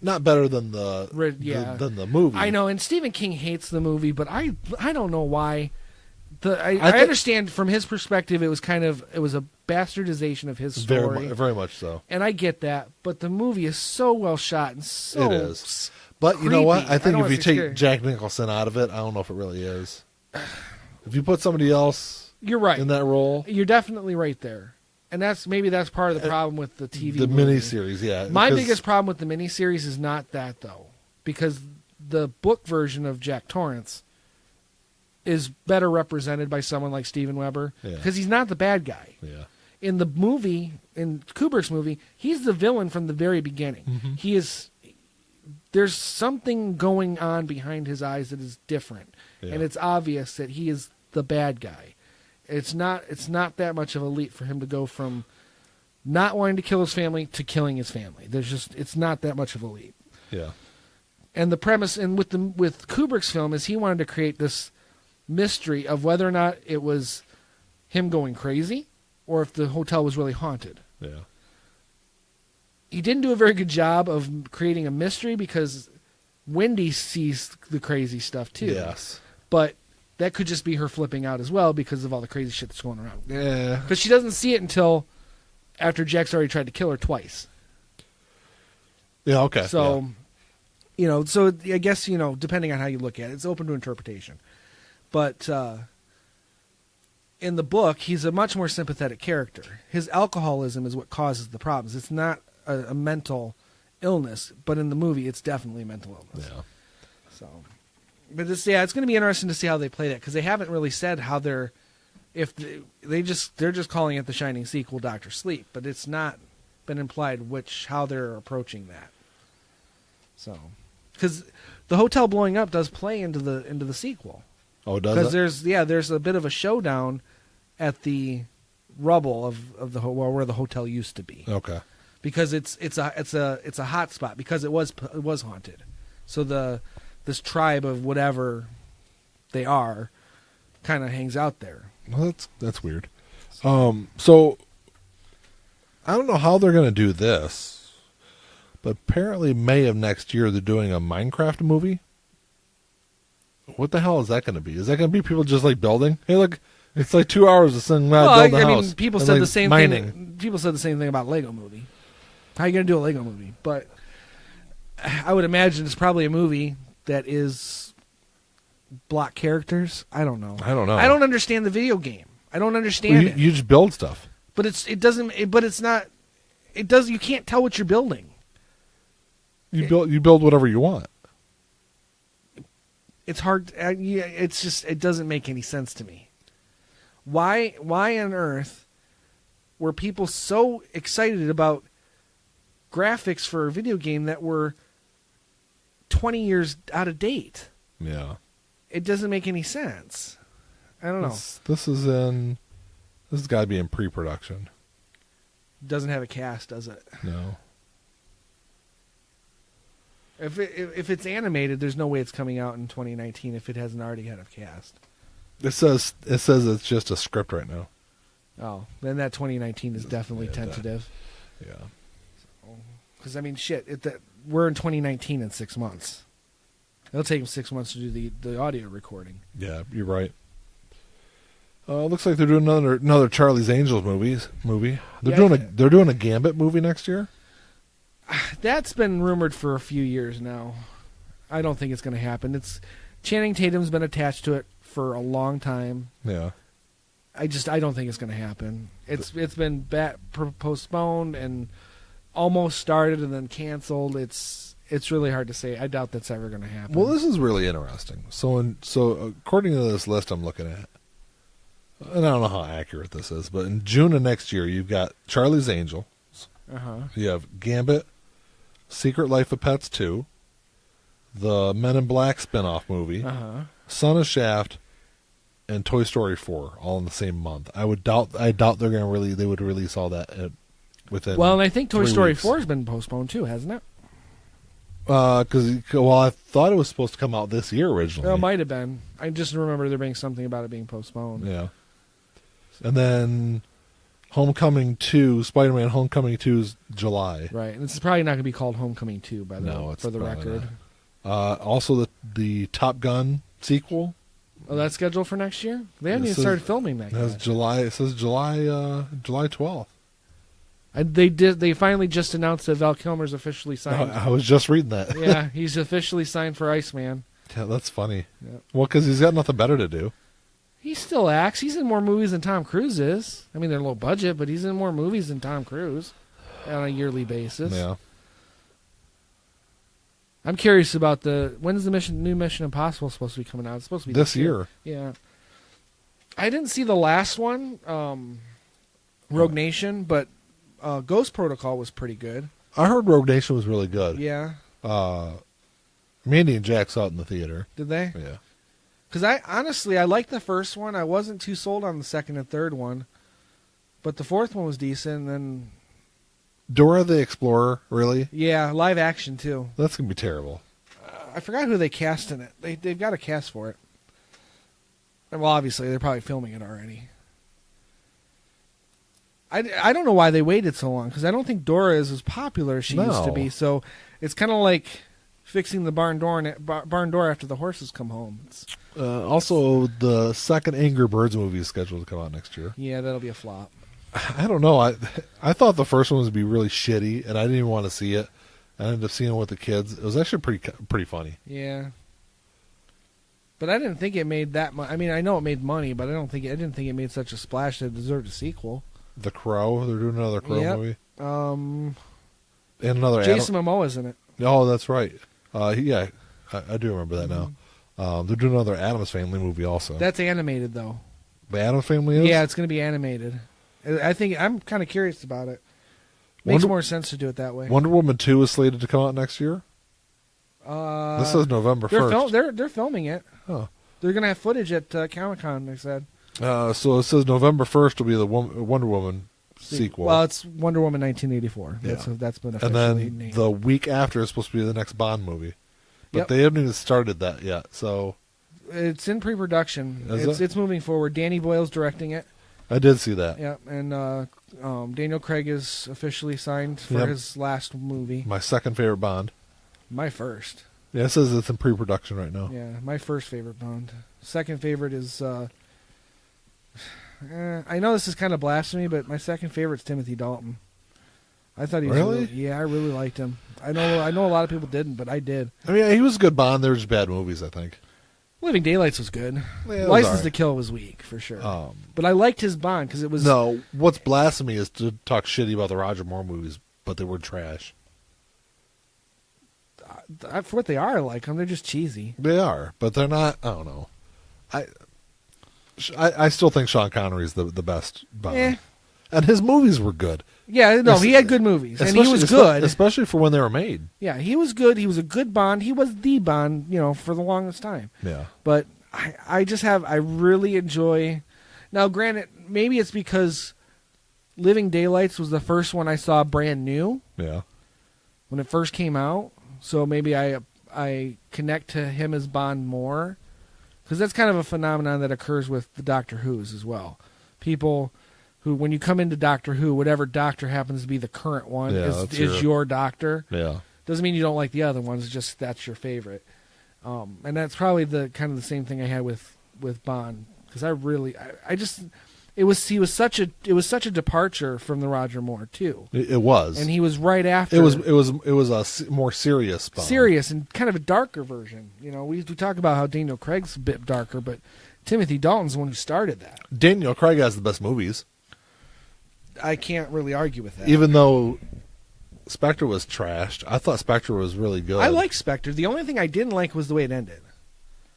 [SPEAKER 1] Not better than than the movie.
[SPEAKER 2] I know, and Stephen King hates the movie, but I don't know why. I understand from his perspective, it was a bastardization of his story,
[SPEAKER 1] very much so,
[SPEAKER 2] and I get that. But the movie is so well shot and so
[SPEAKER 1] it is. But
[SPEAKER 2] creepy.
[SPEAKER 1] You know what? I think if you take
[SPEAKER 2] scary.
[SPEAKER 1] Jack Nicholson out of it, I don't know if it really is. If you put somebody else,
[SPEAKER 2] you're right
[SPEAKER 1] in that role.
[SPEAKER 2] You're definitely right there. And that's part of the problem with the TV
[SPEAKER 1] movie. Miniseries, yeah.
[SPEAKER 2] My biggest problem with the miniseries is not that, though. Because the book version of Jack Torrance is better represented by someone like Steven Weber. Because he's not the bad guy.
[SPEAKER 1] Yeah.
[SPEAKER 2] In the movie, in Kubrick's movie, he's the villain from the very beginning. Mm-hmm. There's something going on behind his eyes that is different. Yeah. And it's obvious that he is the bad guy. It's not that much of a leap for him to go from not wanting to kill his family to killing his family. It's not that much of a leap.
[SPEAKER 1] Yeah.
[SPEAKER 2] And the premise, and with Kubrick's film, is he wanted to create this mystery of whether or not it was him going crazy or if the hotel was really haunted.
[SPEAKER 1] Yeah.
[SPEAKER 2] He didn't do a very good job of creating a mystery because Wendy sees the crazy stuff too.
[SPEAKER 1] Yes.
[SPEAKER 2] But that could just be her flipping out as well because of all the crazy shit that's going around.
[SPEAKER 1] Yeah.
[SPEAKER 2] Because she doesn't see it until after Jack's already tried to kill her twice.
[SPEAKER 1] Yeah, okay.
[SPEAKER 2] So, so I guess, depending on how you look at it, it's open to interpretation. But in the book, he's a much more sympathetic character. His alcoholism is what causes the problems. It's not a mental illness, but in the movie, it's definitely a mental illness.
[SPEAKER 1] Yeah.
[SPEAKER 2] So... But it's going to be interesting to see how they play that because they haven't really said how they're they're just calling it The Shining sequel, Dr. Sleep, but it's not been implied how they're approaching that. So, because the hotel blowing up does play into the sequel.
[SPEAKER 1] Oh, does
[SPEAKER 2] it? Because there's a bit of a showdown at the rubble of the where the hotel used to be.
[SPEAKER 1] Okay.
[SPEAKER 2] Because it's a hot spot because it was haunted. So this tribe of whatever they are kind of hangs out there.
[SPEAKER 1] Well, that's weird. So I don't know how they're going to do this, but apparently May of next year they're doing a Minecraft movie. What the hell is that going to be? Is that going to be people just like building? Hey, look, it's like 2 hours of sitting around building a house.
[SPEAKER 2] Mean, people
[SPEAKER 1] and,
[SPEAKER 2] said
[SPEAKER 1] like,
[SPEAKER 2] the same
[SPEAKER 1] mining.
[SPEAKER 2] thing. People said the same thing about Lego Movie. How are you going to do a Lego movie? But I would imagine it's probably a movie that is block characters. I don't know.
[SPEAKER 1] I
[SPEAKER 2] don't understand the video game. I don't understand it.
[SPEAKER 1] You just build stuff.
[SPEAKER 2] But it's not. It does. You can't tell what you're building.
[SPEAKER 1] You build whatever you want.
[SPEAKER 2] It's hard. It's just. It doesn't make any sense to me. Why on earth were people so excited about graphics for a video game that were 20 years out of date?
[SPEAKER 1] Yeah.
[SPEAKER 2] It doesn't make any sense. I don't know.
[SPEAKER 1] This has got to be in pre-production.
[SPEAKER 2] Doesn't have a cast, does it?
[SPEAKER 1] No.
[SPEAKER 2] If it's animated, there's no way it's coming out in 2019 if it hasn't already had a cast.
[SPEAKER 1] It says it's just a script right now.
[SPEAKER 2] Oh, then that 2019 is definitely tentative.
[SPEAKER 1] Yeah.
[SPEAKER 2] Because, I mean, shit, we're in 2019 in 6 months. It'll take them 6 months to do the audio recording.
[SPEAKER 1] Yeah, you're right. Looks like they're doing another Charlie's Angels movie. They're doing a Gambit movie next year.
[SPEAKER 2] That's been rumored for a few years now. I don't think it's going to happen. Channing Tatum's been attached to it for a long time.
[SPEAKER 1] Yeah.
[SPEAKER 2] I don't think it's going to happen. It's been postponed and almost started and then canceled. It's really hard to say. I doubt that's ever going to happen.
[SPEAKER 1] Well, this is really interesting. So according to this list I'm looking at, and I don't know how accurate this is, but in June of next year you've got Charlie's Angels. You have Gambit, Secret Life of Pets 2, the Men in Black spinoff movie, Son of Shaft, and Toy Story 4, all in the same month. I doubt they would release all that within.
[SPEAKER 2] Well, and I think Toy
[SPEAKER 1] 3
[SPEAKER 2] Story
[SPEAKER 1] weeks.
[SPEAKER 2] 4 has been postponed too, hasn't it?
[SPEAKER 1] I thought it was supposed to come out this year originally.
[SPEAKER 2] Well, it might have been. I just remember there being something about it being postponed.
[SPEAKER 1] Yeah. And then Homecoming 2, Spider-Man Homecoming 2 is July.
[SPEAKER 2] Right, and this is probably not going to be called Homecoming 2, for the
[SPEAKER 1] probably
[SPEAKER 2] record.
[SPEAKER 1] not. Also, the Top Gun sequel.
[SPEAKER 2] Oh, that's scheduled for next year? They haven't even started filming that yet.
[SPEAKER 1] It says July 12th.
[SPEAKER 2] They finally just announced that Val Kilmer's officially signed.
[SPEAKER 1] I was just reading that.
[SPEAKER 2] Yeah, he's officially signed for Iceman.
[SPEAKER 1] Yeah, that's funny.
[SPEAKER 2] Yeah.
[SPEAKER 1] Well, because he's got nothing better to do.
[SPEAKER 2] He still acts. He's in more movies than Tom Cruise is. I mean, they're low budget, but he's in more movies than Tom Cruise on a yearly basis.
[SPEAKER 1] Yeah.
[SPEAKER 2] I'm curious about when's the new Mission Impossible supposed to be coming out? It's supposed to be
[SPEAKER 1] this year.
[SPEAKER 2] Yeah. I didn't see the last one, Rogue Nation, but Ghost Protocol was pretty good.
[SPEAKER 1] I heard Rogue Nation was really good.
[SPEAKER 2] Yeah.
[SPEAKER 1] Mandy and Jack saw it in the theater.
[SPEAKER 2] Did they?
[SPEAKER 1] Yeah.
[SPEAKER 2] Because I liked the first one. I wasn't too sold on the second and third one. But the fourth one was decent. And
[SPEAKER 1] Dora the Explorer, really?
[SPEAKER 2] yeah, live action, too.
[SPEAKER 1] That's going to be terrible.
[SPEAKER 2] I forgot who they cast in it. They've got a cast for it. Well, obviously, they're probably filming it already. I don't know why they waited so long, because I don't think Dora is as popular as she used to be. So it's kind of like fixing the barn door after the horses come home.
[SPEAKER 1] Also, the second Angry Birds movie is scheduled to come out next year.
[SPEAKER 2] Yeah, that'll be a flop.
[SPEAKER 1] I don't know. I thought the first one would be really shitty, and I didn't even want to see it. I ended up seeing it with the kids. It was actually pretty funny.
[SPEAKER 2] Yeah. But I didn't think it made that much. I mean, I know it made money, but I didn't think it made such a splash that it deserved a sequel.
[SPEAKER 1] The Crow. They're doing another Crow movie.
[SPEAKER 2] And
[SPEAKER 1] another
[SPEAKER 2] Jason Momoa's in it.
[SPEAKER 1] Oh, that's right. Yeah, I do remember that now. They're doing another Addams Family movie also.
[SPEAKER 2] That's animated, though.
[SPEAKER 1] The Addams Family is?
[SPEAKER 2] Yeah, it's going to be animated. I think I'm kind of curious about it. Makes more sense to do it that way.
[SPEAKER 1] Wonder Woman 2 is slated to come out next year? This is November 1st.
[SPEAKER 2] They're filming it.
[SPEAKER 1] Oh.
[SPEAKER 2] They're going to have footage at Comic-Con, they said.
[SPEAKER 1] So it says November 1st will be the Wonder Woman sequel.
[SPEAKER 2] Well, it's Wonder Woman 1984.
[SPEAKER 1] Yeah.
[SPEAKER 2] That's been officially
[SPEAKER 1] and then
[SPEAKER 2] named.
[SPEAKER 1] the week after is supposed to be the next Bond movie. But
[SPEAKER 2] Yep.
[SPEAKER 1] they haven't even started that yet. So
[SPEAKER 2] It's in pre-production.
[SPEAKER 1] Is it?
[SPEAKER 2] It's moving forward. Danny Boyle's directing it.
[SPEAKER 1] I did see that.
[SPEAKER 2] Yeah, and Daniel Craig is officially signed for his last movie.
[SPEAKER 1] My second favorite Bond.
[SPEAKER 2] My first.
[SPEAKER 1] Yeah, it says it's in pre-production right now.
[SPEAKER 2] Yeah, my first favorite Bond. Second favorite is... I know this is kind of blasphemy, but my second favorite is Timothy Dalton. I thought he was
[SPEAKER 1] really?
[SPEAKER 2] I really liked him. I know a lot of people didn't, but I did.
[SPEAKER 1] I mean, he was a good Bond. There were just bad movies, I think.
[SPEAKER 2] Living Daylights was good.
[SPEAKER 1] Yeah,
[SPEAKER 2] License to Kill was weak, for sure. But I liked his Bond because it was...
[SPEAKER 1] No, what's blasphemy is to talk shitty about the Roger Moore movies, but they were trash.
[SPEAKER 2] For what they are, I like them. They're just cheesy.
[SPEAKER 1] They are, but they're not... I don't know. I still think Sean Connery is the best Bond.
[SPEAKER 2] Eh.
[SPEAKER 1] And his movies were good.
[SPEAKER 2] Yeah, no, he had good movies, and he was good.
[SPEAKER 1] Especially for when they were made.
[SPEAKER 2] Yeah, he was good. He was a good Bond. He was the Bond, for the longest time.
[SPEAKER 1] Yeah.
[SPEAKER 2] But I really enjoy... Now, granted, maybe it's because Living Daylights was the first one I saw brand new.
[SPEAKER 1] Yeah.
[SPEAKER 2] When it first came out. So maybe I connect to him as Bond more. Because that's kind of a phenomenon that occurs with the Doctor Who's as well. People who, when you come into Doctor Who, whatever doctor happens to be the current one is your doctor.
[SPEAKER 1] Yeah. Doesn't
[SPEAKER 2] mean you don't like the other ones, it's just that's your favorite. And that's probably the kind of the same thing I had with Bond. Because it was such a departure from the Roger Moore too.
[SPEAKER 1] It was,
[SPEAKER 2] and he was right after.
[SPEAKER 1] It was a more serious Bond.
[SPEAKER 2] Serious and kind of a darker version. We talk about how Daniel Craig's a bit darker, but Timothy Dalton's the one who started that.
[SPEAKER 1] Daniel Craig has the best movies.
[SPEAKER 2] I can't really argue with that.
[SPEAKER 1] Even though Spectre was trashed, I thought Spectre was really good.
[SPEAKER 2] I like Spectre. The only thing I didn't like was the way it ended.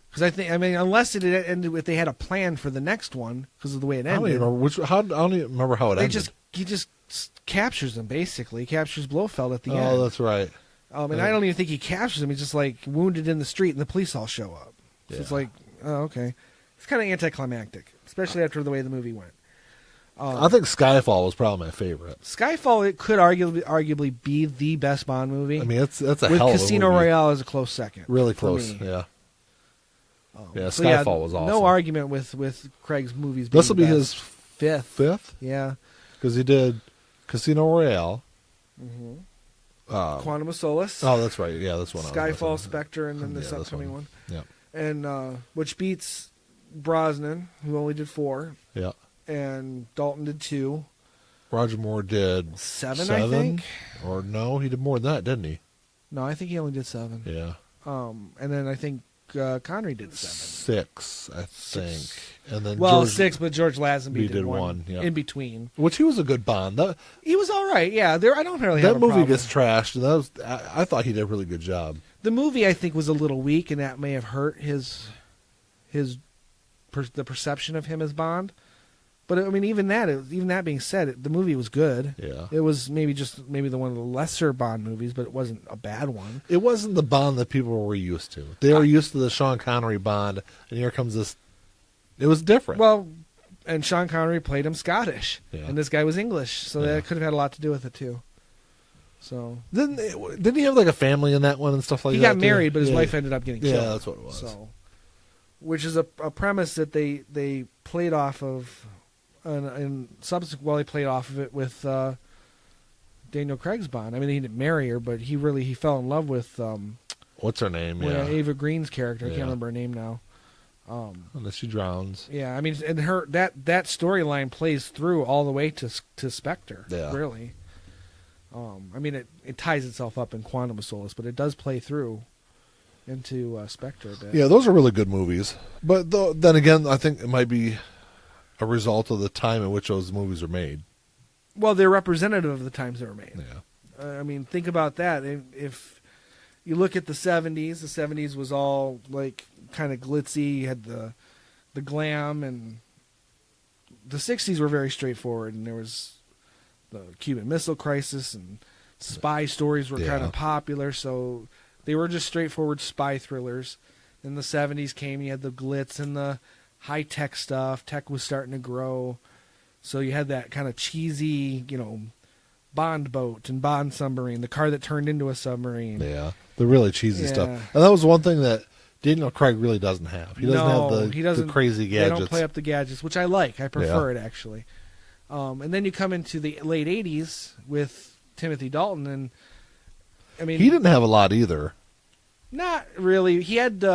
[SPEAKER 2] Because unless it had ended if they had a plan for the next one, because of the way it ended.
[SPEAKER 1] I don't even remember how it ended.
[SPEAKER 2] He just captures him, basically. He captures Blofeld at the end.
[SPEAKER 1] Oh, that's right.
[SPEAKER 2] And I don't even think he captures him. He's just like wounded in the street, and the police all show up. So it's like, oh, okay. It's kind of anticlimactic, especially after the way the movie went.
[SPEAKER 1] I think Skyfall was probably my favorite.
[SPEAKER 2] Skyfall, it could arguably be the best Bond movie.
[SPEAKER 1] I mean, that's a hell of a
[SPEAKER 2] movie. With Casino Royale is a close second.
[SPEAKER 1] Really close, yeah. Skyfall was awesome.
[SPEAKER 2] No argument with Craig's movies.
[SPEAKER 1] This will be his
[SPEAKER 2] fifth. Yeah,
[SPEAKER 1] because he did Casino Royale,
[SPEAKER 2] Quantum of Solace.
[SPEAKER 1] Oh, that's right. Yeah, that's one.
[SPEAKER 2] Skyfall, Spectre, and then this upcoming one.
[SPEAKER 1] Yeah,
[SPEAKER 2] and which beats Brosnan, who only did 4.
[SPEAKER 1] Yeah, and
[SPEAKER 2] Dalton did 2.
[SPEAKER 1] Roger Moore did
[SPEAKER 2] 7, I think.
[SPEAKER 1] Or no, he did more than that, didn't he?
[SPEAKER 2] No, I think he only did 7.
[SPEAKER 1] Yeah.
[SPEAKER 2] And then I think Connery did 7.
[SPEAKER 1] 6, I think. And then
[SPEAKER 2] 6, but George Lazenby did 1
[SPEAKER 1] yeah.
[SPEAKER 2] in between.
[SPEAKER 1] Which he was a good Bond.
[SPEAKER 2] He was all right. Yeah, I don't really have
[SPEAKER 1] that
[SPEAKER 2] a
[SPEAKER 1] movie
[SPEAKER 2] problem.
[SPEAKER 1] gets trashed. And I thought he did a really good job.
[SPEAKER 2] The movie I think was a little weak, and that may have hurt the perception of him as Bond. But I mean, even that being said, the movie was good.
[SPEAKER 1] Yeah,
[SPEAKER 2] it was maybe the one of the lesser Bond movies, but it wasn't a bad one.
[SPEAKER 1] It wasn't the Bond that people were used to. They were used to the Sean Connery Bond, and here comes this. It was different.
[SPEAKER 2] Well, and Sean Connery played him Scottish,
[SPEAKER 1] yeah.
[SPEAKER 2] and this guy was English, so that could have had a lot to do with it too. So
[SPEAKER 1] didn't he have like a family in that one and stuff like that?
[SPEAKER 2] He got married, but his wife ended up getting killed.
[SPEAKER 1] Yeah, that's what it was.
[SPEAKER 2] So, which is a premise that they played off of. And subsequently played off of it with Daniel Craig's Bond. I mean, he didn't marry her, but he fell in love with
[SPEAKER 1] what's her name? Yeah,
[SPEAKER 2] Ava Green's character. I can't remember her name now.
[SPEAKER 1] Unless she drowns.
[SPEAKER 2] Yeah, I mean, and that storyline plays through all the way to Spectre.
[SPEAKER 1] Yeah,
[SPEAKER 2] really. I mean, it ties itself up in Quantum of Solace, but it does play through into Spectre a bit.
[SPEAKER 1] Yeah, those are really good movies. But then again, I think it might be a result of the time in which those movies are made.
[SPEAKER 2] Well, they're representative of the times they were made.
[SPEAKER 1] Yeah.
[SPEAKER 2] I mean, think about that. If you look at the 70s was all like kind of glitzy. You had the glam, and the 60s were very straightforward. And there was the Cuban Missile Crisis, and spy stories were kind of popular. So they were just straightforward spy thrillers. Then the 70s came. You had the glitz and the high-tech stuff. Tech was starting to grow. So you had that kind of cheesy, Bond boat and Bond submarine, the car that turned into a submarine.
[SPEAKER 1] Yeah, the really cheesy stuff. And that was one thing that Daniel Craig really doesn't have. He doesn't have the crazy gadgets.
[SPEAKER 2] They don't play up the gadgets, which I like. I prefer it, actually. And then you come into the late 80s with Timothy Dalton, and I mean...
[SPEAKER 1] He didn't have a lot either.
[SPEAKER 2] Not really. He had...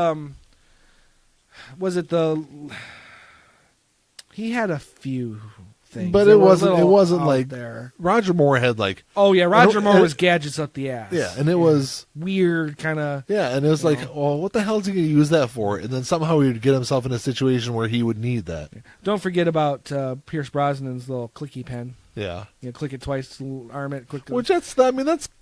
[SPEAKER 2] He had a few things.
[SPEAKER 1] But it wasn't like...
[SPEAKER 2] there.
[SPEAKER 1] Roger Moore had like...
[SPEAKER 2] Oh, yeah. Roger Moore was gadgets up the ass.
[SPEAKER 1] Yeah, and it was...
[SPEAKER 2] Weird, kind of...
[SPEAKER 1] Yeah, and it was like, oh, what the hell is he going to use that for? And then somehow he would get himself in a situation where he would need that.
[SPEAKER 2] Don't forget about Pierce Brosnan's little clicky pen.
[SPEAKER 1] Yeah.
[SPEAKER 2] Click it twice, arm it quickly.
[SPEAKER 1] Which that's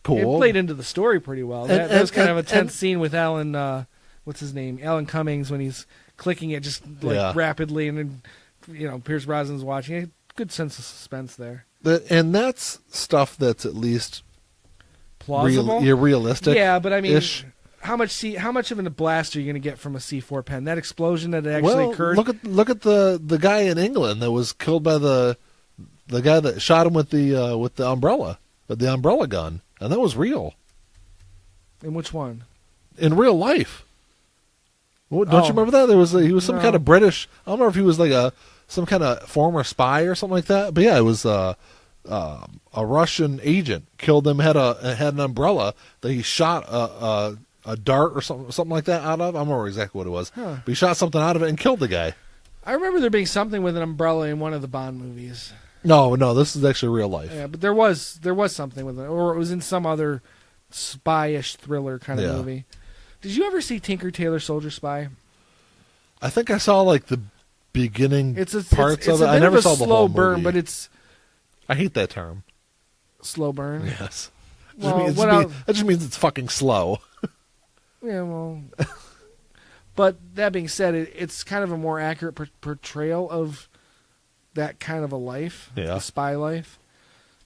[SPEAKER 1] cool.
[SPEAKER 2] It played into the story pretty well. That was kind of a tense scene with Alan, what's his name? Alan Cummings, when he's clicking it just rapidly, and then, Pierce Brosnan's watching it. Good sense of suspense there.
[SPEAKER 1] And that's stuff that's at least
[SPEAKER 2] plausible.
[SPEAKER 1] Realistic.
[SPEAKER 2] Yeah, but I mean, how much of a blast are you going to get from a C4 pen? That explosion that actually occurred.
[SPEAKER 1] Look at the guy in England that was killed by the guy that shot him with the umbrella, the umbrella gun, and that was real.
[SPEAKER 2] And which one?
[SPEAKER 1] In real life. Don't you remember that? He was some kind of British. I don't know if he was like some kind of former spy or something like that. But yeah, it was a Russian agent killed him. Had an umbrella that he shot a dart or something like that out of. I don't remember exactly what it was. But he shot something out of it and killed the guy. I
[SPEAKER 2] remember there being something with an umbrella in one of the Bond movies.
[SPEAKER 1] No, this is actually real life.
[SPEAKER 2] Yeah, but there was something with it, or it was in some other spy-ish thriller kind of movie. Did you ever see Tinker Tailor Soldier Spy?
[SPEAKER 1] I think I saw like the beginning parts of it.
[SPEAKER 2] I
[SPEAKER 1] never saw the whole movie.
[SPEAKER 2] Burn, but it's.
[SPEAKER 1] I hate that term.
[SPEAKER 2] Slow burn.
[SPEAKER 1] Yes.
[SPEAKER 2] That
[SPEAKER 1] just means it's fucking slow.
[SPEAKER 2] Yeah, well. But that being said, it's kind of a more accurate portrayal of that kind of a life, the spy life.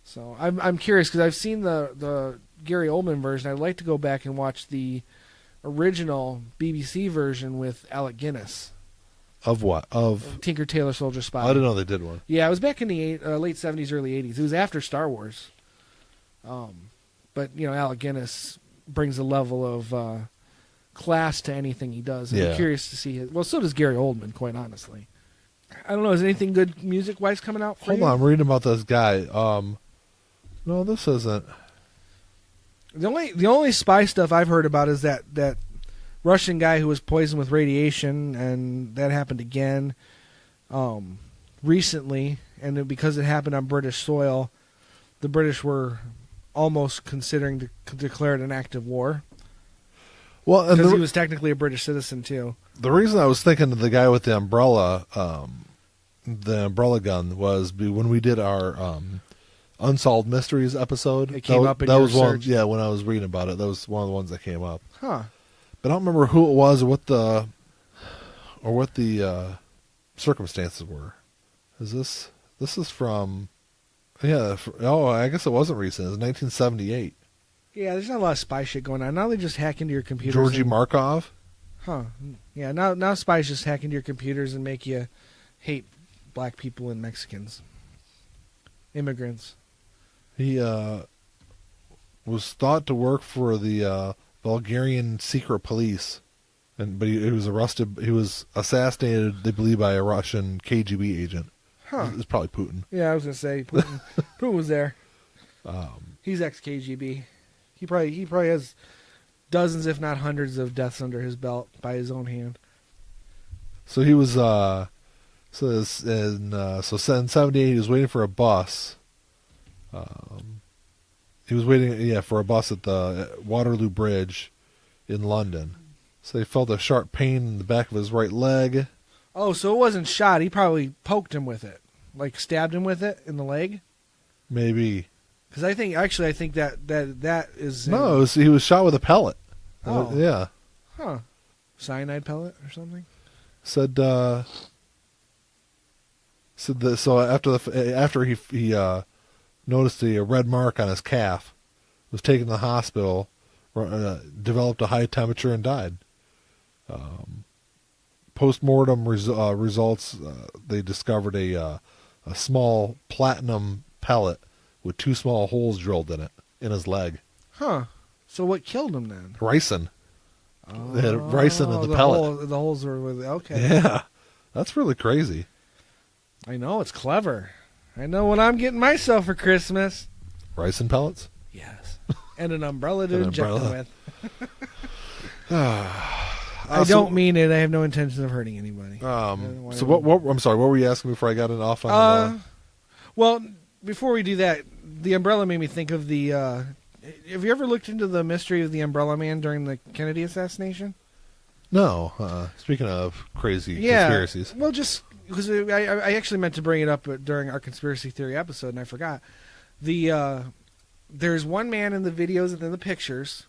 [SPEAKER 2] So I'm curious because I've seen the Gary Oldman version. I'd like to go back and watch the original BBC version with Alec Guinness.
[SPEAKER 1] Of what? Of
[SPEAKER 2] Tinker Tailor Soldier Spy.
[SPEAKER 1] I didn't know they did one.
[SPEAKER 2] Yeah, it was back in the late 70s, early 80s. It was after Star Wars. But Alec Guinness brings a level of class to anything he does. And I'm curious to see well, so does Gary Oldman, quite honestly. I don't know. Is anything good music-wise coming out for you?
[SPEAKER 1] Hold on, I'm reading about this guy. No, this isn't.
[SPEAKER 2] The only spy stuff I've heard about is that Russian guy who was poisoned with radiation, and that happened again recently. And because it happened on British soil, the British were almost considering to declare it an act of war. Well, because he was technically a British citizen too.
[SPEAKER 1] The reason I was thinking of the guy with the umbrella gun was when we did our Unsolved Mysteries episode.
[SPEAKER 2] It came up in your search.
[SPEAKER 1] When I was reading about it, that was one of the ones that came up.
[SPEAKER 2] Huh.
[SPEAKER 1] But I don't remember who it was or what the circumstances were. This is from I guess it wasn't recent. It was 1978.
[SPEAKER 2] Yeah, there's not a lot of spy shit going on. Now they just hack into your computers.
[SPEAKER 1] Georgy Markov.
[SPEAKER 2] Huh. Yeah, now spies just hack into your computers and make you hate black people and Mexicans. Immigrants. He
[SPEAKER 1] was thought to work for the Bulgarian secret police, but he was arrested. He was assassinated, they believe, by a Russian KGB agent.
[SPEAKER 2] Huh.
[SPEAKER 1] It's probably Putin.
[SPEAKER 2] Yeah, I was going to say Putin. Putin was there. He's ex-KGB. He probably has dozens, if not hundreds, of deaths under his belt by his own hand.
[SPEAKER 1] So he was in 78 he was waiting for a bus. He was waiting for a bus at the Waterloo Bridge in London. So he felt a sharp pain in the back of his right leg.
[SPEAKER 2] Oh, so it wasn't shot. He probably poked him with it. Like stabbed him with it in the leg?
[SPEAKER 1] Maybe.
[SPEAKER 2] Because I think that is...
[SPEAKER 1] No, he was shot with a pellet.
[SPEAKER 2] Oh.
[SPEAKER 1] Yeah.
[SPEAKER 2] Huh. Cyanide pellet or something?
[SPEAKER 1] So after he noticed a red mark on his calf, was taken to the hospital, developed a high temperature, and died. Post-mortem results, they discovered a small platinum pellet with 2 small holes drilled in it, in his leg.
[SPEAKER 2] Huh. So what killed him then?
[SPEAKER 1] Ricin. They had ricin in the pellet.
[SPEAKER 2] The holes were with okay.
[SPEAKER 1] Yeah, that's really crazy.
[SPEAKER 2] I know, it's clever. I know what I'm getting myself for Christmas.
[SPEAKER 1] Ricin pellets?
[SPEAKER 2] Yes. And an umbrella to inject them with. I
[SPEAKER 1] So-
[SPEAKER 2] don't mean it. I have no intention of hurting anybody.
[SPEAKER 1] So what? I'm sorry. What were you asking before I got off on?
[SPEAKER 2] Well, before we do that, the umbrella made me think of the. Have you ever looked into the mystery of the Umbrella Man during the Kennedy assassination?
[SPEAKER 1] No. Speaking of crazy conspiracies.
[SPEAKER 2] Well, just because I actually meant to bring it up during our conspiracy theory episode, and I forgot. There's one man in the videos and in the pictures.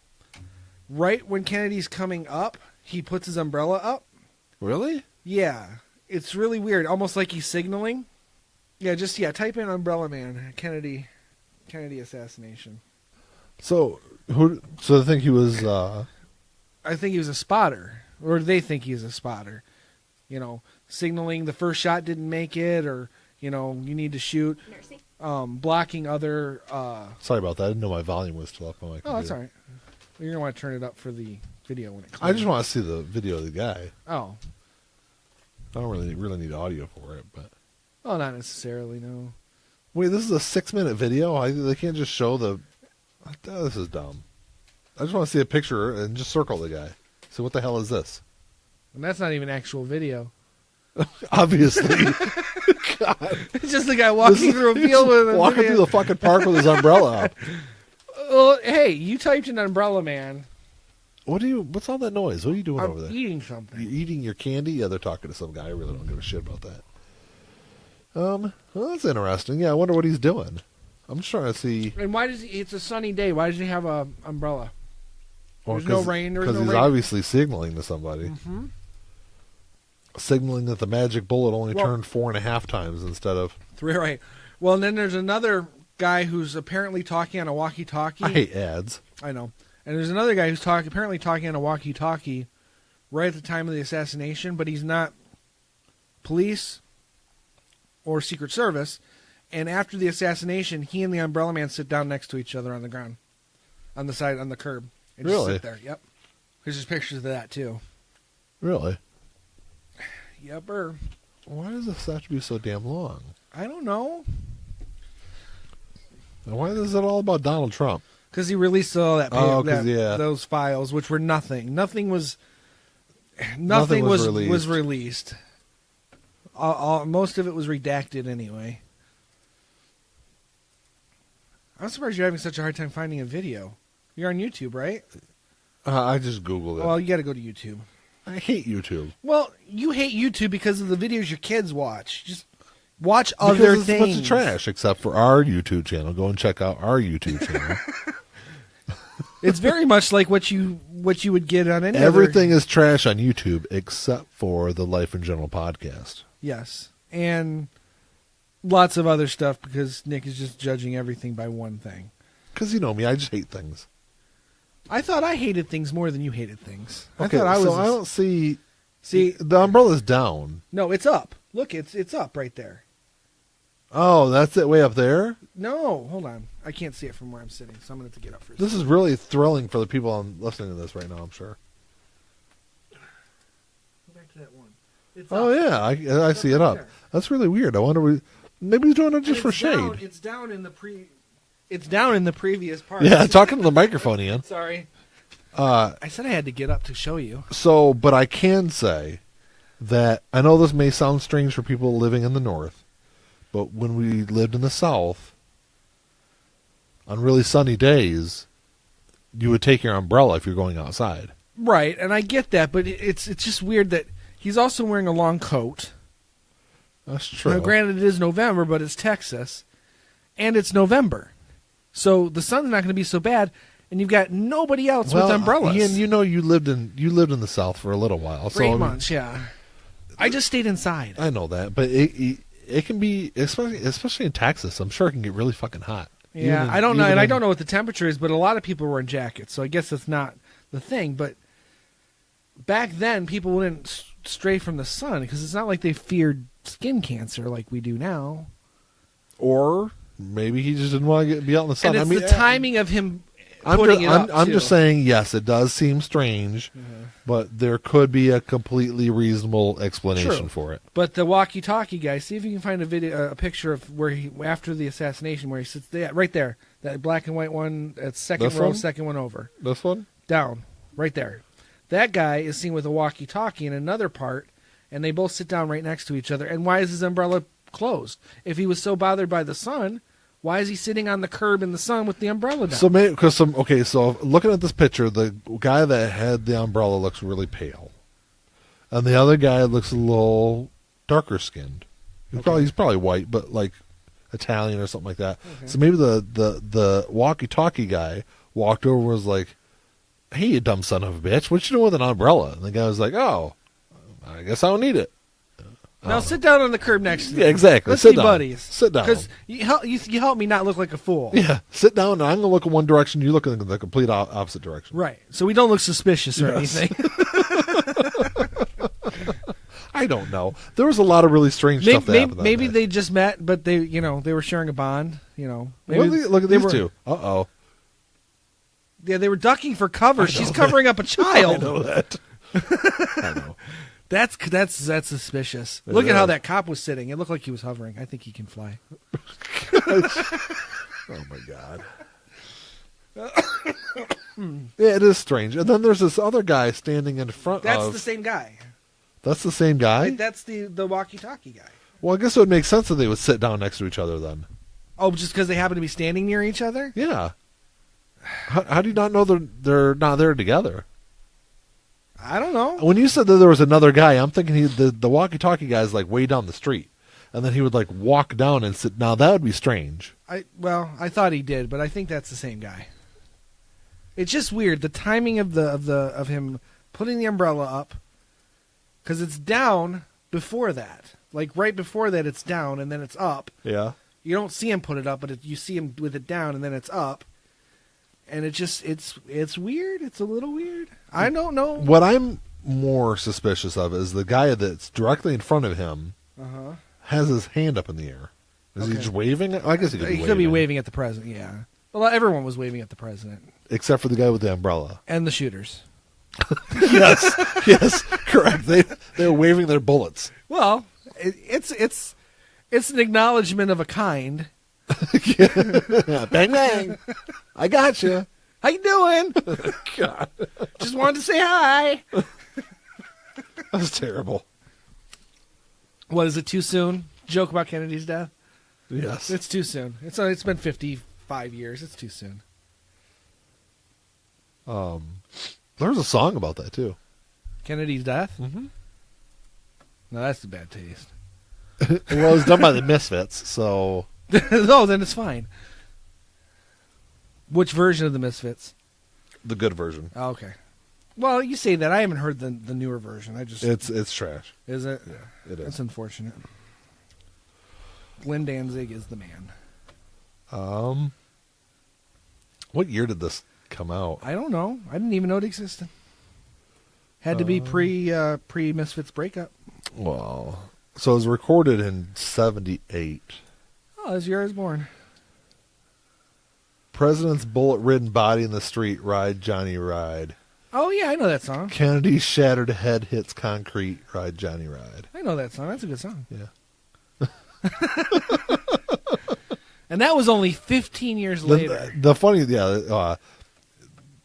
[SPEAKER 2] Right when Kennedy's coming up, he puts his umbrella up.
[SPEAKER 1] Really?
[SPEAKER 2] Yeah, it's really weird, almost like he's signaling. Yeah, type in Umbrella Man Kennedy assassination.
[SPEAKER 1] So So they think he was.
[SPEAKER 2] I think he was a spotter, or they think he's a spotter. Signaling the first shot didn't make it, or you need to shoot.
[SPEAKER 3] Mercy.
[SPEAKER 2] Blocking other.
[SPEAKER 1] Sorry about that. I didn't know my volume was still up on my computer.
[SPEAKER 2] Oh, that's all right. You're gonna want to turn it up for the video when it comes.
[SPEAKER 1] I just want to see the video of the guy.
[SPEAKER 2] Oh.
[SPEAKER 1] I don't really need audio for it, but.
[SPEAKER 2] Oh, not necessarily. No.
[SPEAKER 1] Wait, this is a 6-minute video. They can't just show the. Oh, this is dumb. I just want to see a picture and just circle the guy. So what the hell is this?
[SPEAKER 2] And that's not even actual video.
[SPEAKER 1] Obviously. God.
[SPEAKER 2] It's just the guy walking through a field with
[SPEAKER 1] walking through the fucking park with his umbrella up.
[SPEAKER 2] Well, hey, you typed in Umbrella Man.
[SPEAKER 1] What's all that noise? What are you doing
[SPEAKER 2] I'm
[SPEAKER 1] over there?
[SPEAKER 2] eating something.
[SPEAKER 1] You eating your candy? Yeah, they're talking to some guy. I really don't give a shit about that. Well, that's interesting. Yeah, I wonder what he's doing. I'm just trying to see.
[SPEAKER 2] And why does it's a sunny day? Why does he have a umbrella?
[SPEAKER 1] Well,
[SPEAKER 2] There's no rain.
[SPEAKER 1] Because he's obviously signaling to somebody.
[SPEAKER 2] Mm-hmm.
[SPEAKER 1] Signaling that the magic bullet only turned 4.5 times instead of
[SPEAKER 2] 3. Right. Well, and then there's another guy who's apparently talking on a walkie-talkie.
[SPEAKER 1] I hate ads.
[SPEAKER 2] I know. And there's another guy who's apparently talking on a walkie-talkie right at the time of the assassination, but he's not police or Secret Service. And after the assassination, he and the Umbrella Man sit down next to each other on the ground, on the curb. And just
[SPEAKER 1] Really?
[SPEAKER 2] sit there. Yep. There's pictures of that too.
[SPEAKER 1] Really?
[SPEAKER 2] Yepper.
[SPEAKER 1] Why does this have to be so damn long?
[SPEAKER 2] I don't know.
[SPEAKER 1] And why is it all about Donald Trump?
[SPEAKER 2] Because he released all that,
[SPEAKER 1] yeah.
[SPEAKER 2] those files, which were nothing. Nothing was released. Most of it was redacted anyway. I'm surprised you're having such a hard time finding a video. You're on YouTube, right?
[SPEAKER 1] I just Googled it.
[SPEAKER 2] Well, you got to go to YouTube.
[SPEAKER 1] I hate YouTube.
[SPEAKER 2] Well, you hate YouTube because of the videos your kids watch. Just watch other
[SPEAKER 1] things. It's a bunch of trash, except for our YouTube channel. Go and check out our YouTube channel.
[SPEAKER 2] It's very much like what you would get on any.
[SPEAKER 1] Everything is trash on YouTube except for the Life in General podcast.
[SPEAKER 2] Yes, and lots of other stuff because Nick is just judging everything by one thing.
[SPEAKER 1] Because you know me, I just hate things.
[SPEAKER 2] I thought I hated things more than you hated things.
[SPEAKER 1] Okay,
[SPEAKER 2] I
[SPEAKER 1] don't see.
[SPEAKER 2] See,
[SPEAKER 1] the umbrella's down.
[SPEAKER 2] No, it's up. Look, it's up right there.
[SPEAKER 1] Oh, that's it, way up there.
[SPEAKER 2] No, hold on. I can't see it from where I'm sitting, so I'm going to have to get up for a second.
[SPEAKER 1] This is really thrilling for the people listening to this right now. I'm sure.
[SPEAKER 2] Go back to that one. It's
[SPEAKER 1] Oh
[SPEAKER 2] up.
[SPEAKER 1] yeah, I see it up.
[SPEAKER 2] There.
[SPEAKER 1] That's really weird. I wonder. Maybe he's doing it just for shade.
[SPEAKER 2] It's down in the previous part.
[SPEAKER 1] Yeah, talking to the microphone, Ian.
[SPEAKER 2] Sorry. I said I had to get up to show you.
[SPEAKER 1] So, but I can say that I know this may sound strange for people living in the North, but when we lived in the South, on really sunny days, you would take your umbrella if you're going outside.
[SPEAKER 2] Right, and I get that, but it's just weird that he's also wearing a long coat.
[SPEAKER 1] That's true.
[SPEAKER 2] Now, granted, it is November, but it's Texas, and it's November, so the sun's not going to be so bad. And you've got nobody else with umbrellas.
[SPEAKER 1] Ian, you know you lived in the South for a little while.
[SPEAKER 2] For 8 months, yeah. I just stayed inside.
[SPEAKER 1] I know that, but it can be, especially in Texas, I'm sure it can get really fucking hot.
[SPEAKER 2] Yeah, I don't know, and I don't know what the temperature is, but a lot of people were in jackets, so I guess that's not the thing. But back then, people wouldn't stray from the sun because it's not like they feared skin cancer like we do now.
[SPEAKER 1] Or maybe he just didn't want to be out in the sun.
[SPEAKER 2] And it's the timing of him
[SPEAKER 1] I'm just saying, yes, it does seem strange, but there could be a completely reasonable explanation for it.
[SPEAKER 2] But the walkie-talkie guy, see if you can find a picture of where he, after the assassination, where he sits there, right there, that black and white one, at second row, second one over.
[SPEAKER 1] This one?
[SPEAKER 2] Down, right there. That guy is seen with a walkie-talkie in another part, and they both sit down right next to each other. And why is his umbrella closed? If he was so bothered by the sun, why is he sitting on the curb in the sun with the umbrella down?
[SPEAKER 1] So maybe so looking at this picture, the guy that had the umbrella looks really pale, and the other guy looks a little darker skinned. He's probably white, but like Italian or something like that. Okay. So maybe the walkie-talkie guy walked over and was like, "Hey, you dumb son of a bitch, what you doing with an umbrella?" And the guy was like, "Oh, I guess I don't need it."
[SPEAKER 2] Now sit down on the curb next to me.
[SPEAKER 1] Yeah, exactly.
[SPEAKER 2] Let's
[SPEAKER 1] sit
[SPEAKER 2] be
[SPEAKER 1] down.
[SPEAKER 2] buddies.
[SPEAKER 1] Sit down.
[SPEAKER 2] Because you help me not look like a fool.
[SPEAKER 1] Yeah, sit down, and I'm going to look in one direction, you look in the complete opposite direction.
[SPEAKER 2] Right. So we don't look suspicious or anything.
[SPEAKER 1] I don't know. There was a lot of really strange stuff that happened.
[SPEAKER 2] Maybe they just met, but they were sharing a bond.
[SPEAKER 1] Look at these two. Uh-oh.
[SPEAKER 2] Yeah, they were ducking for cover. She's covering up a child.
[SPEAKER 1] I know that. I know.
[SPEAKER 2] That's suspicious. Look at how that cop was sitting. It looked like he was hovering. I think he can fly.
[SPEAKER 1] Oh my God. Yeah, it is strange. And then there's this other guy standing in front
[SPEAKER 2] That's the same guy.
[SPEAKER 1] That's the same guy?
[SPEAKER 2] That's the walkie-talkie guy.
[SPEAKER 1] Well, I guess it would make sense that they would sit down next to each other then.
[SPEAKER 2] Oh, just because they happen to be standing near each other?
[SPEAKER 1] Yeah. How do you not know they're not there together?
[SPEAKER 2] I don't know.
[SPEAKER 1] When you said that there was another guy, I'm thinking the walkie-talkie guy is like way down the street, and then he would like walk down and sit. Now that would be strange.
[SPEAKER 2] I thought he did, but I think that's the same guy. It's just weird the timing of him putting the umbrella up, because it's down before that. Like right before that, it's down and then it's up.
[SPEAKER 1] Yeah.
[SPEAKER 2] You don't see him put it up, but you see him with it down and then it's up. And it's weird. It's a little weird. I don't know.
[SPEAKER 1] What I'm more suspicious of is the guy that's directly in front of him has his hand up in the air. Is he just waving? I guess he could
[SPEAKER 2] be waving at the president, yeah. Well, everyone was waving at the president.
[SPEAKER 1] Except for the guy with the umbrella.
[SPEAKER 2] And the shooters.
[SPEAKER 1] Yes, correct. They were waving their bullets.
[SPEAKER 2] Well, it's an acknowledgement of a kind.
[SPEAKER 1] Yeah. Bang, bang. I got you.
[SPEAKER 2] How you doing?
[SPEAKER 1] God.
[SPEAKER 2] Just wanted to say hi.
[SPEAKER 1] That was terrible.
[SPEAKER 2] What, is it too soon? Joke about Kennedy's death?
[SPEAKER 1] Yes.
[SPEAKER 2] It's too soon. It's been 55 years. It's too soon.
[SPEAKER 1] There's a song about that, too.
[SPEAKER 2] Kennedy's death?
[SPEAKER 1] Mm-hmm.
[SPEAKER 2] No, that's the bad taste.
[SPEAKER 1] Well, it was done by the Misfits, so...
[SPEAKER 2] No, then it's fine. Which version of the Misfits?
[SPEAKER 1] The good version.
[SPEAKER 2] Oh, okay. Well, you say that. I haven't heard the newer version.
[SPEAKER 1] It's trash.
[SPEAKER 2] Is it?
[SPEAKER 1] Yeah, it is.
[SPEAKER 2] That's unfortunate. Glenn Danzig is the man.
[SPEAKER 1] What year did this come out?
[SPEAKER 2] I don't know. I didn't even know it existed. Had to be pre Misfits breakup.
[SPEAKER 1] Well, so it was recorded in 1978.
[SPEAKER 2] Oh, that's the year I was born.
[SPEAKER 1] President's bullet-ridden body in the street, ride Johnny ride.
[SPEAKER 2] Oh yeah, I know that song.
[SPEAKER 1] Kennedy's shattered head hits concrete, ride Johnny ride.
[SPEAKER 2] I know that song. That's a good song.
[SPEAKER 1] Yeah.
[SPEAKER 2] And that was only 15 years later.
[SPEAKER 1] The funny, one of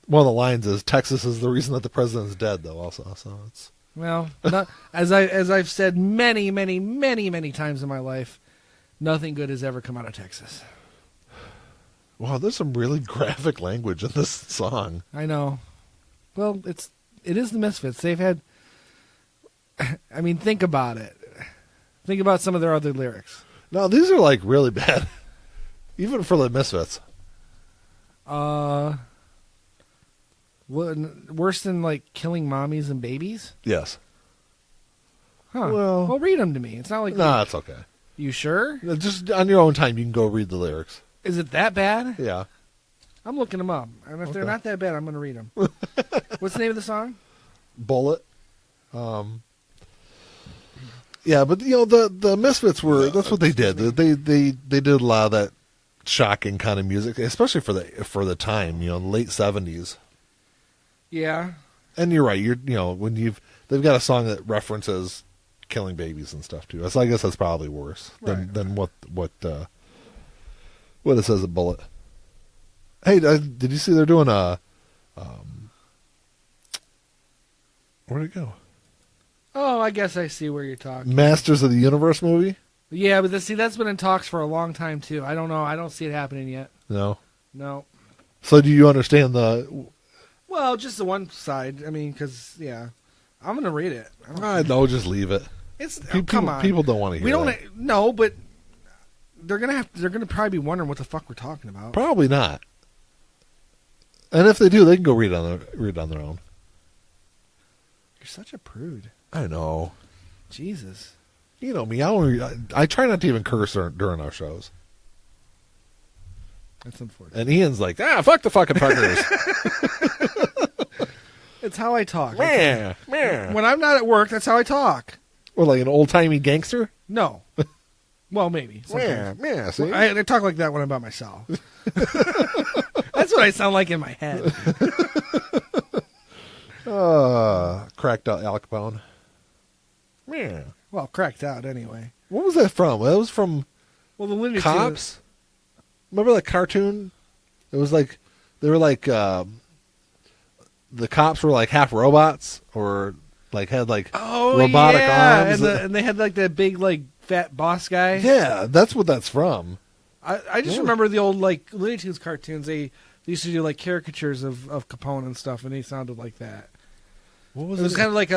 [SPEAKER 1] the lines is Texas is the reason that the president's dead, though. Also, so it's
[SPEAKER 2] as I've said many, many, many, many times in my life, nothing good has ever come out of Texas.
[SPEAKER 1] Wow, there's some really graphic language in this song.
[SPEAKER 2] I know. Well, it is the Misfits. They've had. I mean, think about it. Think about some of their other lyrics.
[SPEAKER 1] No, these are like really bad, even for the Misfits.
[SPEAKER 2] Worse than like killing mommies and babies?
[SPEAKER 1] Yes.
[SPEAKER 2] Huh. Well, read them to me. It's not like
[SPEAKER 1] it's okay.
[SPEAKER 2] You sure?
[SPEAKER 1] Just on your own time, you can go read the lyrics.
[SPEAKER 2] Is it that bad?
[SPEAKER 1] Yeah.
[SPEAKER 2] I'm looking them up, and if they're not that bad, I'm going to read them. What's the name of the song?
[SPEAKER 1] Bullet. Yeah, but the Misfits were. That's what they did. They did a lot of that shocking kind of music, especially for the time, late 70s.
[SPEAKER 2] Yeah.
[SPEAKER 1] And you're right. When they've got a song that references killing babies and stuff too. So I guess that's probably worse than what it says at Bullet. Hey, did you see they're doing a where'd it go?
[SPEAKER 2] Oh, I guess I see where you're talking.
[SPEAKER 1] Masters of the Universe movie?
[SPEAKER 2] Yeah, but that's been in talks for a long time too. I don't know. I don't see it happening yet.
[SPEAKER 1] No.
[SPEAKER 2] So
[SPEAKER 1] do you understand
[SPEAKER 2] Well, just the one side. I mean, because I'm gonna read it.
[SPEAKER 1] No, just leave it.
[SPEAKER 2] Come on.
[SPEAKER 1] People don't want to hear.
[SPEAKER 2] We don't. No, but they're gonna probably be wondering what the fuck we're talking about.
[SPEAKER 1] Probably not. And if they do, they can go read it on their own.
[SPEAKER 2] You're such a prude.
[SPEAKER 1] I know.
[SPEAKER 2] Jesus.
[SPEAKER 1] You know me. I try not to even curse during our shows.
[SPEAKER 2] That's unfortunate.
[SPEAKER 1] And Ian's like, fuck the fucking fuckers.
[SPEAKER 2] It's how I talk.
[SPEAKER 1] Man.
[SPEAKER 2] When I'm not at work, that's how I talk.
[SPEAKER 1] Or like an old-timey gangster?
[SPEAKER 2] No. Well, maybe.
[SPEAKER 1] Yeah, see?
[SPEAKER 2] I talk like that when I'm by myself. That's what I sound like in my head.
[SPEAKER 1] Cracked out Al Capone. Yeah.
[SPEAKER 2] Well, cracked out anyway.
[SPEAKER 1] What was that from? That was from
[SPEAKER 2] the Looney
[SPEAKER 1] Cops?
[SPEAKER 2] Tunes.
[SPEAKER 1] Remember that cartoon? It was like, they were like, the cops were like half robots or like had like robotic arms.
[SPEAKER 2] And they had like that big like fat boss guy.
[SPEAKER 1] Yeah, that's what that's from.
[SPEAKER 2] I just remember the old like Looney Tunes cartoons. They used to do like caricatures of Capone and stuff, and he sounded like that.
[SPEAKER 1] What was
[SPEAKER 2] it? It was kind of like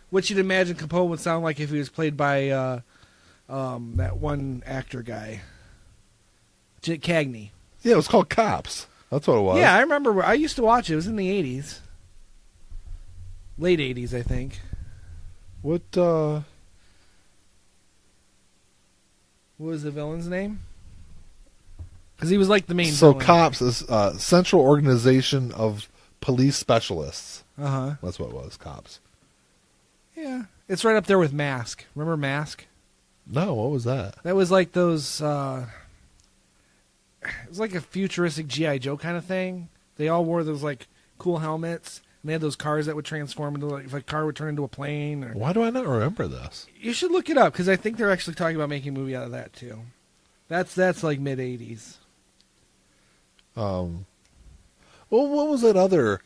[SPEAKER 2] what you'd imagine Capone would sound like if he was played by that one actor guy, Cagney.
[SPEAKER 1] Yeah, it was called Cops. That's what it was.
[SPEAKER 2] Yeah, I remember. I used to watch it. It was in the 80s. Late 80s, I think.
[SPEAKER 1] What
[SPEAKER 2] was the villain's name? Because he was like the main
[SPEAKER 1] So
[SPEAKER 2] villain.
[SPEAKER 1] Cops is Central Organization of Police Specialists.
[SPEAKER 2] Uh-huh.
[SPEAKER 1] That's what it was, Cops.
[SPEAKER 2] Yeah. It's right up there with Mask. Remember Mask?
[SPEAKER 1] No, what was that?
[SPEAKER 2] That was like those... it was like a futuristic G.I. Joe kind of thing. They all wore those like cool helmets. And they had those cars that would transform into like if a car would turn into a plane.
[SPEAKER 1] Why do I not remember this?
[SPEAKER 2] You should look it up because I think they're actually talking about making a movie out of that too. That's like mid 80s.
[SPEAKER 1] Well, what was that other?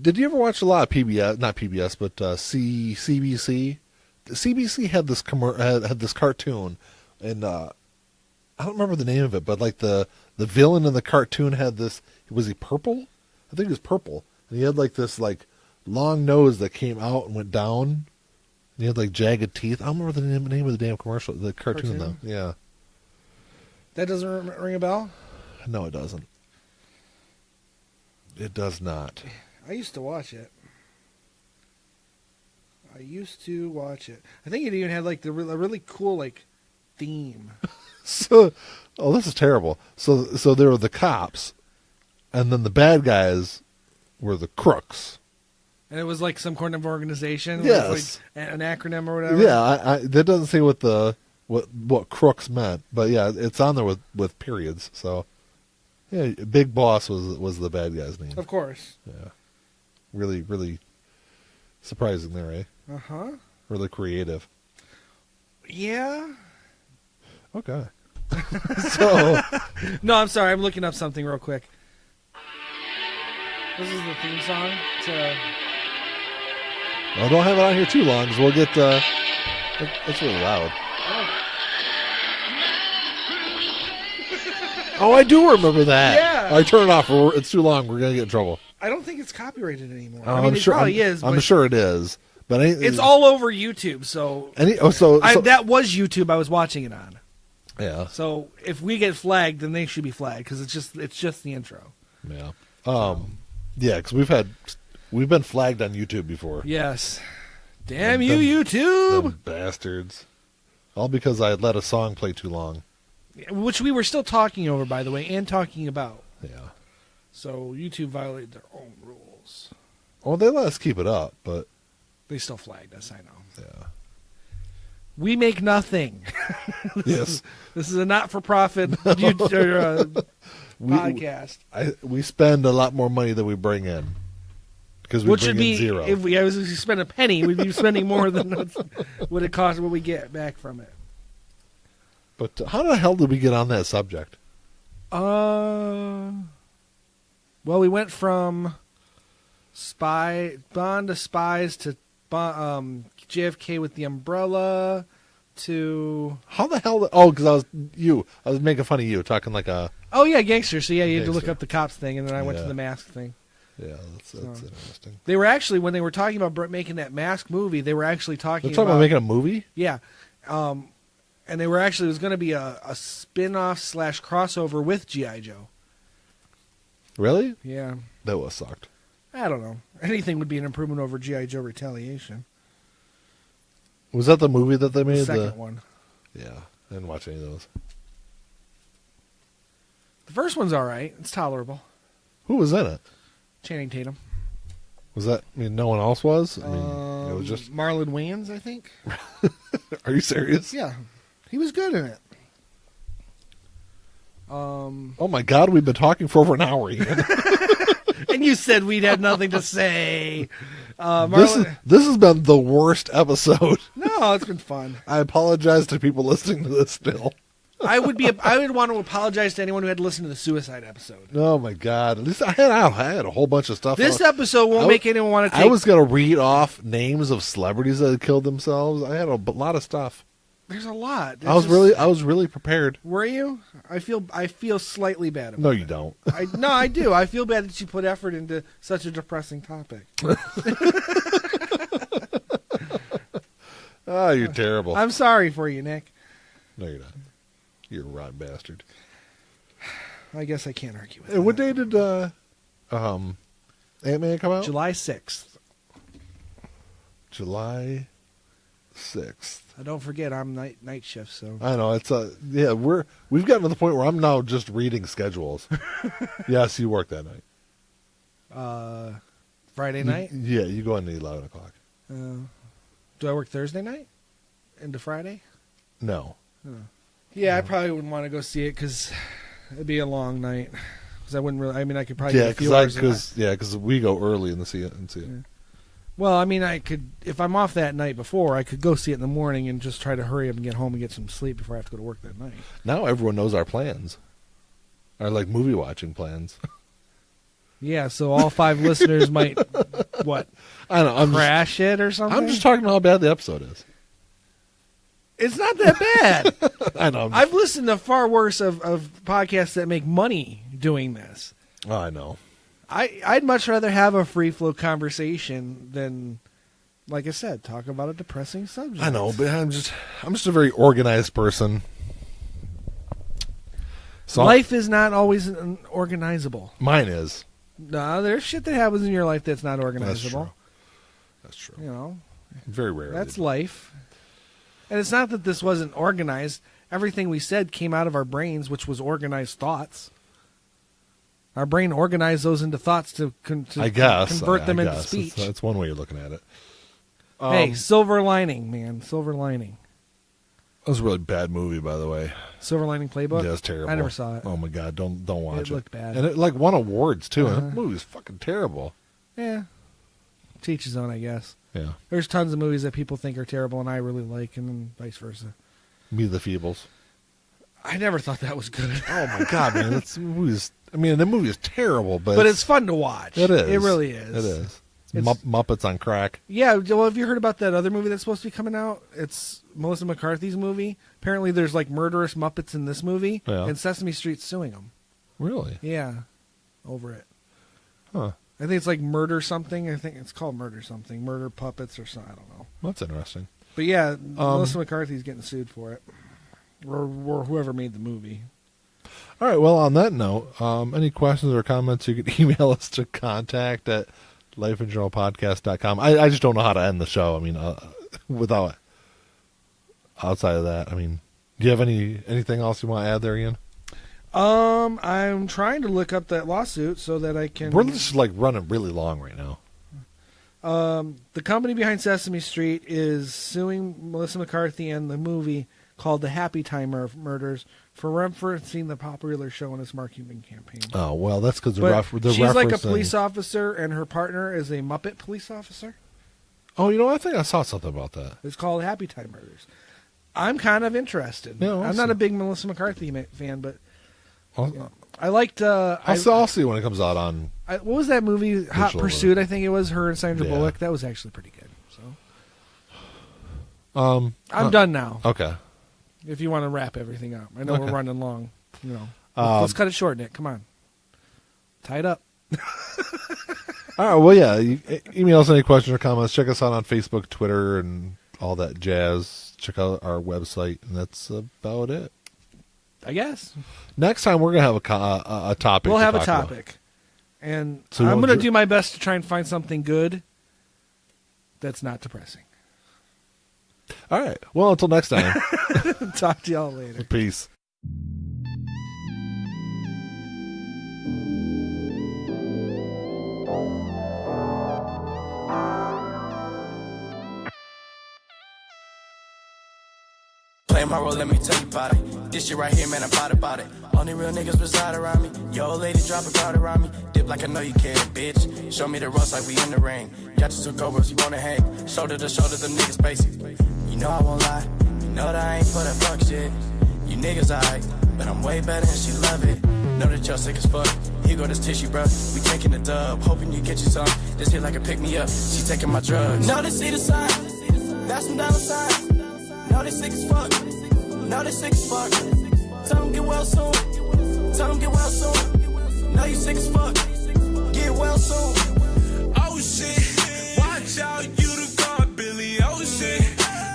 [SPEAKER 1] Did you ever watch a lot of PBS? Not PBS, but CBC. CBC had this had this cartoon, and I don't remember the name of it, but like the villain in the cartoon had this. Was he purple? I think he was purple, and he had like this like long nose that came out and went down. And he had like jagged teeth. I don't remember the name of the damn commercial, the cartoon though. Yeah.
[SPEAKER 2] That doesn't ring a bell?
[SPEAKER 1] No, it doesn't. It does not.
[SPEAKER 2] I used to watch it. I think it even had like a really cool like theme.
[SPEAKER 1] So, this is terrible. So there were the cops, and then the bad guys were the crooks.
[SPEAKER 2] And it was like some kind of organization.
[SPEAKER 1] Yes,
[SPEAKER 2] it was like an acronym or whatever.
[SPEAKER 1] Yeah, that doesn't say what crooks meant, but yeah, it's on there with periods. So, yeah, Big Boss was the bad guy's name.
[SPEAKER 2] Of course.
[SPEAKER 1] Yeah, really, really surprising there, eh?
[SPEAKER 2] Uh-huh.
[SPEAKER 1] Really creative.
[SPEAKER 2] Yeah.
[SPEAKER 1] Okay. So,
[SPEAKER 2] no, I'm sorry. I'm looking up something real quick. This is the theme song to...
[SPEAKER 1] Well, don't have it on here too long, because we'll get... It's really loud. Oh, I do remember that.
[SPEAKER 2] Yeah.
[SPEAKER 1] I turn it off. It's too long. We're going to get in trouble.
[SPEAKER 2] I don't think it's copyrighted anymore.
[SPEAKER 1] Oh,
[SPEAKER 2] I mean, it probably is.
[SPEAKER 1] I'm sure it is. But
[SPEAKER 2] it's all over YouTube, so... that was YouTube I was watching it on.
[SPEAKER 1] Yeah.
[SPEAKER 2] So if we get flagged, then they should be flagged, because it's just the intro.
[SPEAKER 1] Yeah. Yeah, because we've been flagged on YouTube before.
[SPEAKER 2] Yes. Damn you, YouTube!
[SPEAKER 1] Them bastards. All because I let a song play too long.
[SPEAKER 2] Which we were still talking over, by the way, and talking about.
[SPEAKER 1] Yeah.
[SPEAKER 2] So YouTube violated their own rules.
[SPEAKER 1] Well, they let us keep it up, but...
[SPEAKER 2] They still flagged us, I know.
[SPEAKER 1] Yeah.
[SPEAKER 2] We make nothing.
[SPEAKER 1] Yes.
[SPEAKER 2] This is a not-for-profit podcast.
[SPEAKER 1] We spend a lot more money than we bring in. Because we bring in zero.
[SPEAKER 2] If we spend a penny, we'd be spending more than what it costs, what we get back from it.
[SPEAKER 1] But how the hell did we get on that subject?
[SPEAKER 2] Well, we went from Bond to Spies to JFK with the umbrella to...
[SPEAKER 1] How the hell... Oh, because I was making fun of you, talking like a...
[SPEAKER 2] Oh, yeah, gangster. So, yeah, you had to look up the cops thing, and then I went to the mask thing.
[SPEAKER 1] Yeah, that's interesting.
[SPEAKER 2] They were actually, when they were talking about making that Mask movie, they were actually talking
[SPEAKER 1] about making a movie?
[SPEAKER 2] Yeah. And they were actually, it was going to be a spin-off / crossover with G.I. Joe.
[SPEAKER 1] Really?
[SPEAKER 2] Yeah.
[SPEAKER 1] That was sucked.
[SPEAKER 2] I don't know. Anything would be an improvement over G.I. Joe Retaliation.
[SPEAKER 1] Was that the movie that they made?
[SPEAKER 2] The second one.
[SPEAKER 1] Yeah, I didn't watch any of those.
[SPEAKER 2] The first one's all right. It's tolerable.
[SPEAKER 1] Who was in it?
[SPEAKER 2] Channing Tatum.
[SPEAKER 1] Was that? I mean, no one else was. I mean, it was just
[SPEAKER 2] Marlon Wayans, I think.
[SPEAKER 1] Are you serious?
[SPEAKER 2] Yeah, he was good in it.
[SPEAKER 1] Oh my God, we've been talking for over an hour, Ian.
[SPEAKER 2] And you said we'd had nothing to say.
[SPEAKER 1] This has been the worst episode.
[SPEAKER 2] No, it's been fun.
[SPEAKER 1] I apologize to people listening to this still.
[SPEAKER 2] I would want to apologize to anyone who had to listen to the suicide episode.
[SPEAKER 1] Oh my God! At least I had a whole bunch of stuff.
[SPEAKER 2] This episode won't make anyone want to take...
[SPEAKER 1] I was going to read off names of celebrities that had killed themselves. I had a lot of stuff.
[SPEAKER 2] There's a lot.
[SPEAKER 1] I was really prepared.
[SPEAKER 2] Were you? I feel slightly bad about it.
[SPEAKER 1] No, you don't.
[SPEAKER 2] No, I do. I feel bad that you put effort into such a depressing topic.
[SPEAKER 1] Oh, you're terrible.
[SPEAKER 2] I'm sorry for you, Nick.
[SPEAKER 1] No, you're not. You're a rotten bastard.
[SPEAKER 2] I guess I can't argue with
[SPEAKER 1] that. What day did Ant-Man come out?
[SPEAKER 2] July 6th.
[SPEAKER 1] July 6th.
[SPEAKER 2] Don't forget, I'm night shift, so...
[SPEAKER 1] I know, it's we've gotten to the point where I'm now just reading schedules. Yes, you work that night.
[SPEAKER 2] Friday night?
[SPEAKER 1] Yeah, you go in at 11 o'clock.
[SPEAKER 2] Do I work Thursday night? Into Friday?
[SPEAKER 1] No.
[SPEAKER 2] Yeah, I probably wouldn't want to go see it because it'd be a long night. Because I wouldn't really... I mean, I could probably get a few hours.
[SPEAKER 1] Because we go early and see it.
[SPEAKER 2] Yeah. Well, I mean, I could... If I'm off that night before, I could go see it in the morning and just try to hurry up and get home and get some sleep before I have to go to work that night.
[SPEAKER 1] Now everyone knows our plans. Our, movie watching plans.
[SPEAKER 2] Yeah, so all 5 listeners might, what?
[SPEAKER 1] I don't know.
[SPEAKER 2] Crash it or something?
[SPEAKER 1] I'm just talking about how bad the episode is.
[SPEAKER 2] It's not that bad.
[SPEAKER 1] I know.
[SPEAKER 2] I've listened to far worse of podcasts that make money doing this.
[SPEAKER 1] Oh, I know.
[SPEAKER 2] I'd much rather have a free flow conversation than, like I said, talk about a depressing subject.
[SPEAKER 1] I know, but I'm just a very organized person. So
[SPEAKER 2] life is not always organizable.
[SPEAKER 1] Mine is.
[SPEAKER 2] No, there's shit that happens in your life that's not organizable.
[SPEAKER 1] That's true.
[SPEAKER 2] You know,
[SPEAKER 1] very rarely.
[SPEAKER 2] That's life. And it's not that this wasn't organized. Everything we said came out of our brains, which was organized thoughts. Our brain organized those into thoughts to convert them into speech.
[SPEAKER 1] That's one way you're looking at it.
[SPEAKER 2] Hey, silver lining, man. Silver lining.
[SPEAKER 1] That was a really bad movie, by the way.
[SPEAKER 2] Silver Lining Playbook?
[SPEAKER 1] Yeah, it's terrible.
[SPEAKER 2] I never saw it.
[SPEAKER 1] Oh, my God. Don't watch it.
[SPEAKER 2] It looked bad.
[SPEAKER 1] And it, won awards, too. And that movie was fucking terrible.
[SPEAKER 2] Yeah. To each his own, I guess.
[SPEAKER 1] Yeah.
[SPEAKER 2] There's tons of movies that people think are terrible and I really like, and then vice versa.
[SPEAKER 1] Meet the Feebles.
[SPEAKER 2] I never thought that was good.
[SPEAKER 1] Oh, my God, man. The movie is terrible, but
[SPEAKER 2] it's fun to watch.
[SPEAKER 1] It is.
[SPEAKER 2] It really is.
[SPEAKER 1] It is. Muppets on crack.
[SPEAKER 2] Yeah, well, have you heard about that other movie that's supposed to be coming out? It's Melissa McCarthy's movie. Apparently there's murderous Muppets in this movie, and Sesame Street's suing them.
[SPEAKER 1] Really?
[SPEAKER 2] Yeah, over it.
[SPEAKER 1] Huh.
[SPEAKER 2] I think it's Murder something. I think it's called Murder something. Murder Puppets or something. I don't know.
[SPEAKER 1] That's interesting.
[SPEAKER 2] But yeah, Melissa McCarthy's getting sued for it. Or whoever made the movie.
[SPEAKER 1] All right, well, on that note, any questions or comments, you can email us to contact@lifeandjournalpodcast.com. I just don't know how to end the show. I mean, without outside of that, I mean, do you have anything else you want to add there, Ian?
[SPEAKER 2] I'm trying to look up that lawsuit so that I can...
[SPEAKER 1] We're just running really long right now.
[SPEAKER 2] The company behind Sesame Street is suing Melissa McCarthy and the movie called The Happy Time Murders for referencing the popular show in its marketing campaign.
[SPEAKER 1] Oh, well, that's because
[SPEAKER 2] she's like a police officer, and her partner is a Muppet police officer.
[SPEAKER 1] Oh, you know, I think I saw something about that.
[SPEAKER 2] It's called Happy Time Murders. I'm kind of interested.
[SPEAKER 1] Yeah,
[SPEAKER 2] I'm not a big Melissa McCarthy fan, but
[SPEAKER 1] Well,
[SPEAKER 2] I liked...
[SPEAKER 1] I'll see when it comes out on...
[SPEAKER 2] what was that movie? Hot Pursuit, I think it was, her and Sandra Bullock. That was actually pretty good. So, I'm done now.
[SPEAKER 1] Okay.
[SPEAKER 2] If you want to wrap everything up. I know we're running long. Let's cut it short, Nick. Come on. Tie it up.
[SPEAKER 1] All right. Well, yeah. Email us any questions or comments. Check us out on Facebook, Twitter, and all that jazz. Check out our website, and that's about it.
[SPEAKER 2] I guess.
[SPEAKER 1] Next time, we're going to have a topic.
[SPEAKER 2] We'll have a topic. And so I'm going to do my best to try and find something good that's not depressing.
[SPEAKER 1] All right. Well, until next time.
[SPEAKER 2] Talk to y'all later.
[SPEAKER 1] Peace.
[SPEAKER 3] Play my role, let me tell you about it. This shit right here, man, I'm about it. Only real niggas reside around me. Yo, old lady, drop a crowd around me. Dip like I know you can, bitch. Show me the ropes like we in the ring. Got you two cobras, you wanna hang. Shoulder to shoulder, the niggas basic. You know I won't lie. You know that I ain't for that fuck shit. You niggas alright, but I'm way better and she love it. Know that y'all sick as fuck. Here go this tissue, bro. We taking the dub, hoping you get you some. This hit like a pick me up. She taking my drugs. Know they see the sign. That's some dollar signs. Know they sick as fuck. Know they sick as fuck. Tell them get well soon. Tell them get well soon. Know you sick as fuck. Get well soon.
[SPEAKER 4] Oh shit. Watch out, you the god, Billy. Oh shit.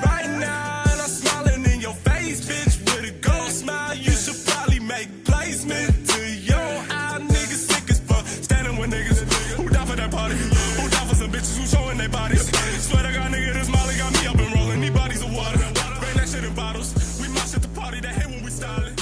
[SPEAKER 4] Right now, and I'm smiling in your face, bitch. With a gold smile, you should probably make placement to your eye. Niggas sick as fuck. Standing with niggas who down for that party. Who down for some bitches who showing their bodies. Swear to God, nigga, this Molly got me up and rolling. These bodies of water. Bring that shit in bottles. We mosh at the party that hit when we stylin'.